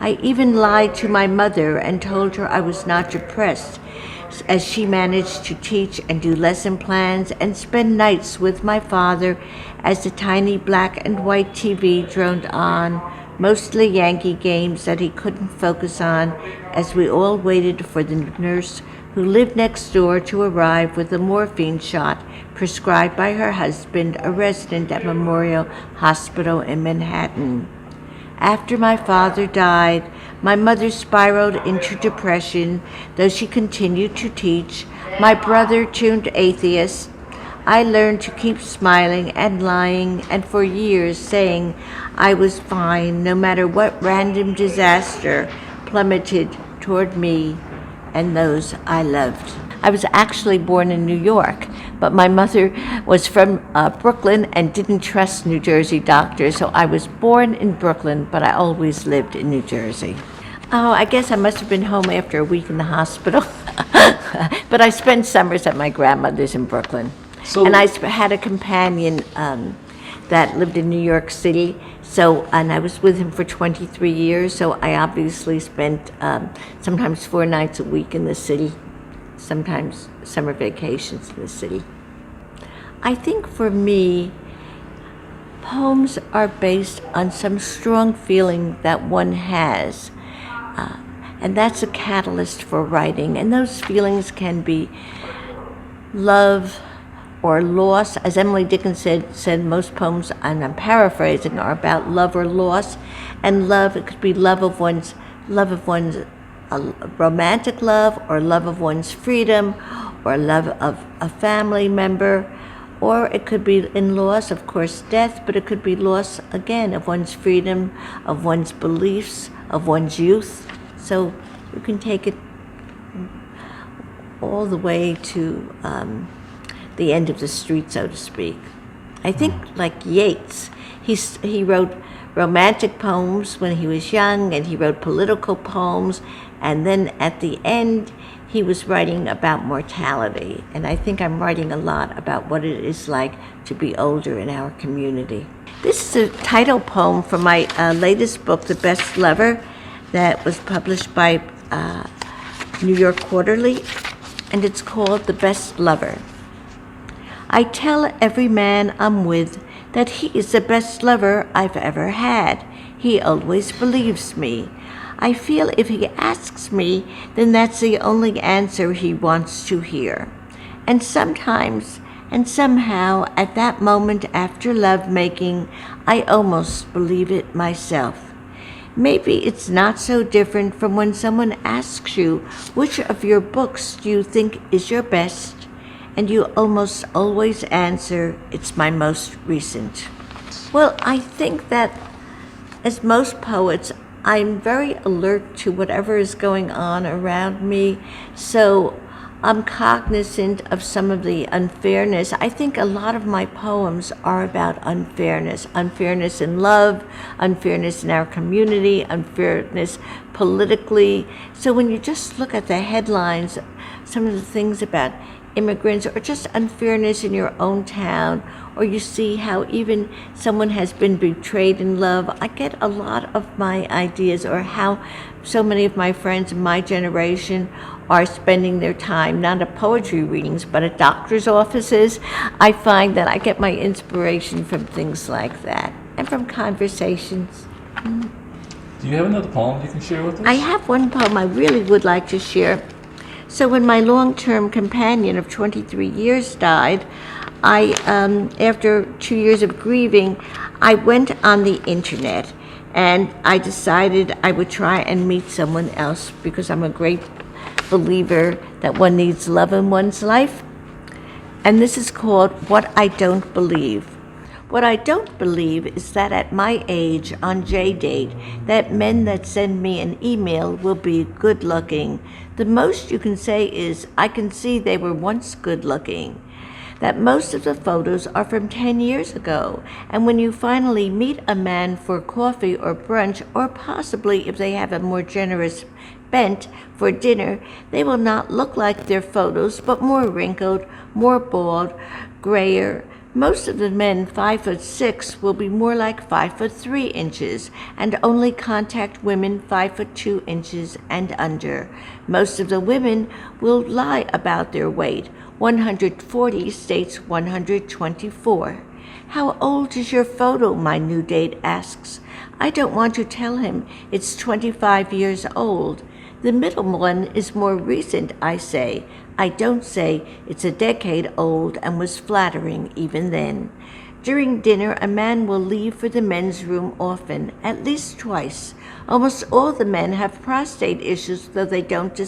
I even lied to my mother and told her I was not depressed, as she managed to teach and do lesson plans and spend nights with my father as the tiny black and white TV droned on, mostly Yankee games that he couldn't focus on, as we all waited for the nurse who lived next door to arrive with a morphine shot prescribed by her husband, a resident at Memorial Hospital in Manhattan. After my father died, my mother spiraled into depression, though she continued to teach. My brother turned atheist. I learned to keep smiling and lying, and for years saying I was fine no matter what random disaster plummeted toward me and those I loved. I was actually born in New York, but my mother was from Brooklyn and didn't trust New Jersey doctors, so I was born in Brooklyn, but I always lived in New Jersey. Oh, I guess I must have been home after a week in the hospital, but I spent summers at my grandmother's in Brooklyn. And I had a companion that lived in New York City, and I was with him for 23 years, so I obviously spent sometimes 4 nights a week in the city, sometimes summer vacations in the city. I think for me, poems are based on some strong feeling that one has, and that's a catalyst for writing, and those feelings can be love, or loss. As Emily Dickinson said, most poems, and I'm paraphrasing, are about love or loss. And love, it could be love of one's romantic love, or love of one's freedom, or love of a family member, or it could be in loss, of course, death, but it could be loss, again, of one's freedom, of one's beliefs, of one's youth. So you can take it all the way to the end of the street, so to speak. I think, like Yeats, he wrote romantic poems when he was young, and he wrote political poems, and then at the end, he was writing about mortality. And I think I'm writing a lot about what it is like to be older in our community. This is a title poem from my latest book, The Best Lover, that was published by New York Quarterly, and it's called The Best Lover. I tell every man I'm with that he is the best lover I've ever had. He always believes me. I feel if he asks me, then that's the only answer he wants to hear. And sometimes, And somehow, at that moment after lovemaking, I almost believe it myself. Maybe it's not so different from when someone asks you, which of your books do you think is your best? And you almost always answer, it's my most recent. Well, I think that as most poets, I'm very alert to whatever is going on around me, so I'm cognizant of some of the unfairness. I think a lot of my poems are about unfairness. Unfairness in love, unfairness in our community, unfairness politically. So when you just look at the headlines, some of the things about immigrants or just unfairness in your own town, or you see how even someone has been betrayed in love, I get a lot of my ideas, or how so many of my friends in my generation are spending their time not at poetry readings but at doctor's offices. I find that I get my inspiration from things like that and from conversations. Do you have another poem you can share with us? I have one poem I really would like to share. So when my long-term companion of 23 years died, after 2 years of grieving, I went on the internet and I decided I would try and meet someone else, because I'm a great believer that one needs love in one's life. And this is called What I Don't Believe. What I don't believe is that at my age, on J-Date, that men that send me an email will be good looking. The most you can say is, I can see they were once good looking. That most of the photos are from 10 years ago, and when you finally meet a man for coffee or brunch, or possibly if they have a more generous bent for dinner, they will not look like their photos, but more wrinkled, more bald, grayer. Most of the men 5'6" will be more like 5'3" and only contact women 5'2" and under. Most of the women will lie about their weight. 140 states 124. How old is your photo? My new date asks. I don't want to tell him it's 25 years old. The middle one is more recent, I say. I don't say it's a decade old and was flattering even then. During dinner, a man will leave for the men's room often, at least twice. Almost all the men have prostate issues, though they don't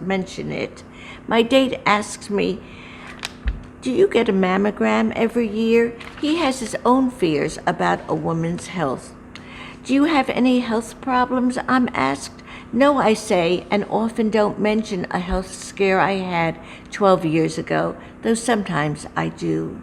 mention it. My date asks me, do you get a mammogram every year? He has his own fears about a woman's health. Do you have any health problems? I'm asked. No, I say, and often don't mention a health scare I had 12 years ago, though sometimes I do.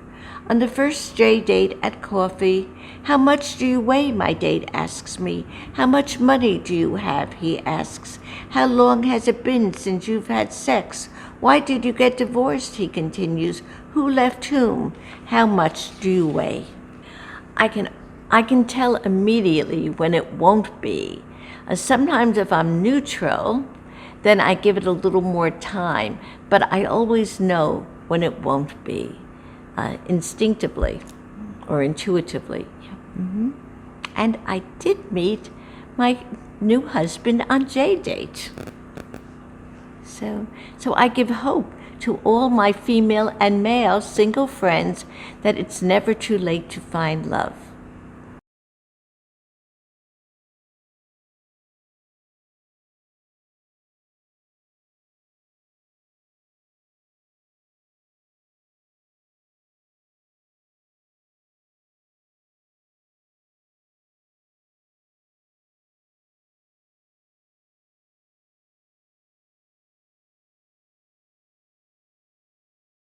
On the first J-Date at coffee, how much do you weigh? My date asks me. How much money do you have? He asks. How long has it been since you've had sex? Why did you get divorced? He continues. Who left whom? How much do you weigh? I can tell immediately when it won't be. Sometimes if I'm neutral, then I give it a little more time, but I always know when it won't be, instinctively or intuitively. Mm-hmm. And I did meet my new husband on J-Date. So I give hope to all my female and male single friends that it's never too late to find love.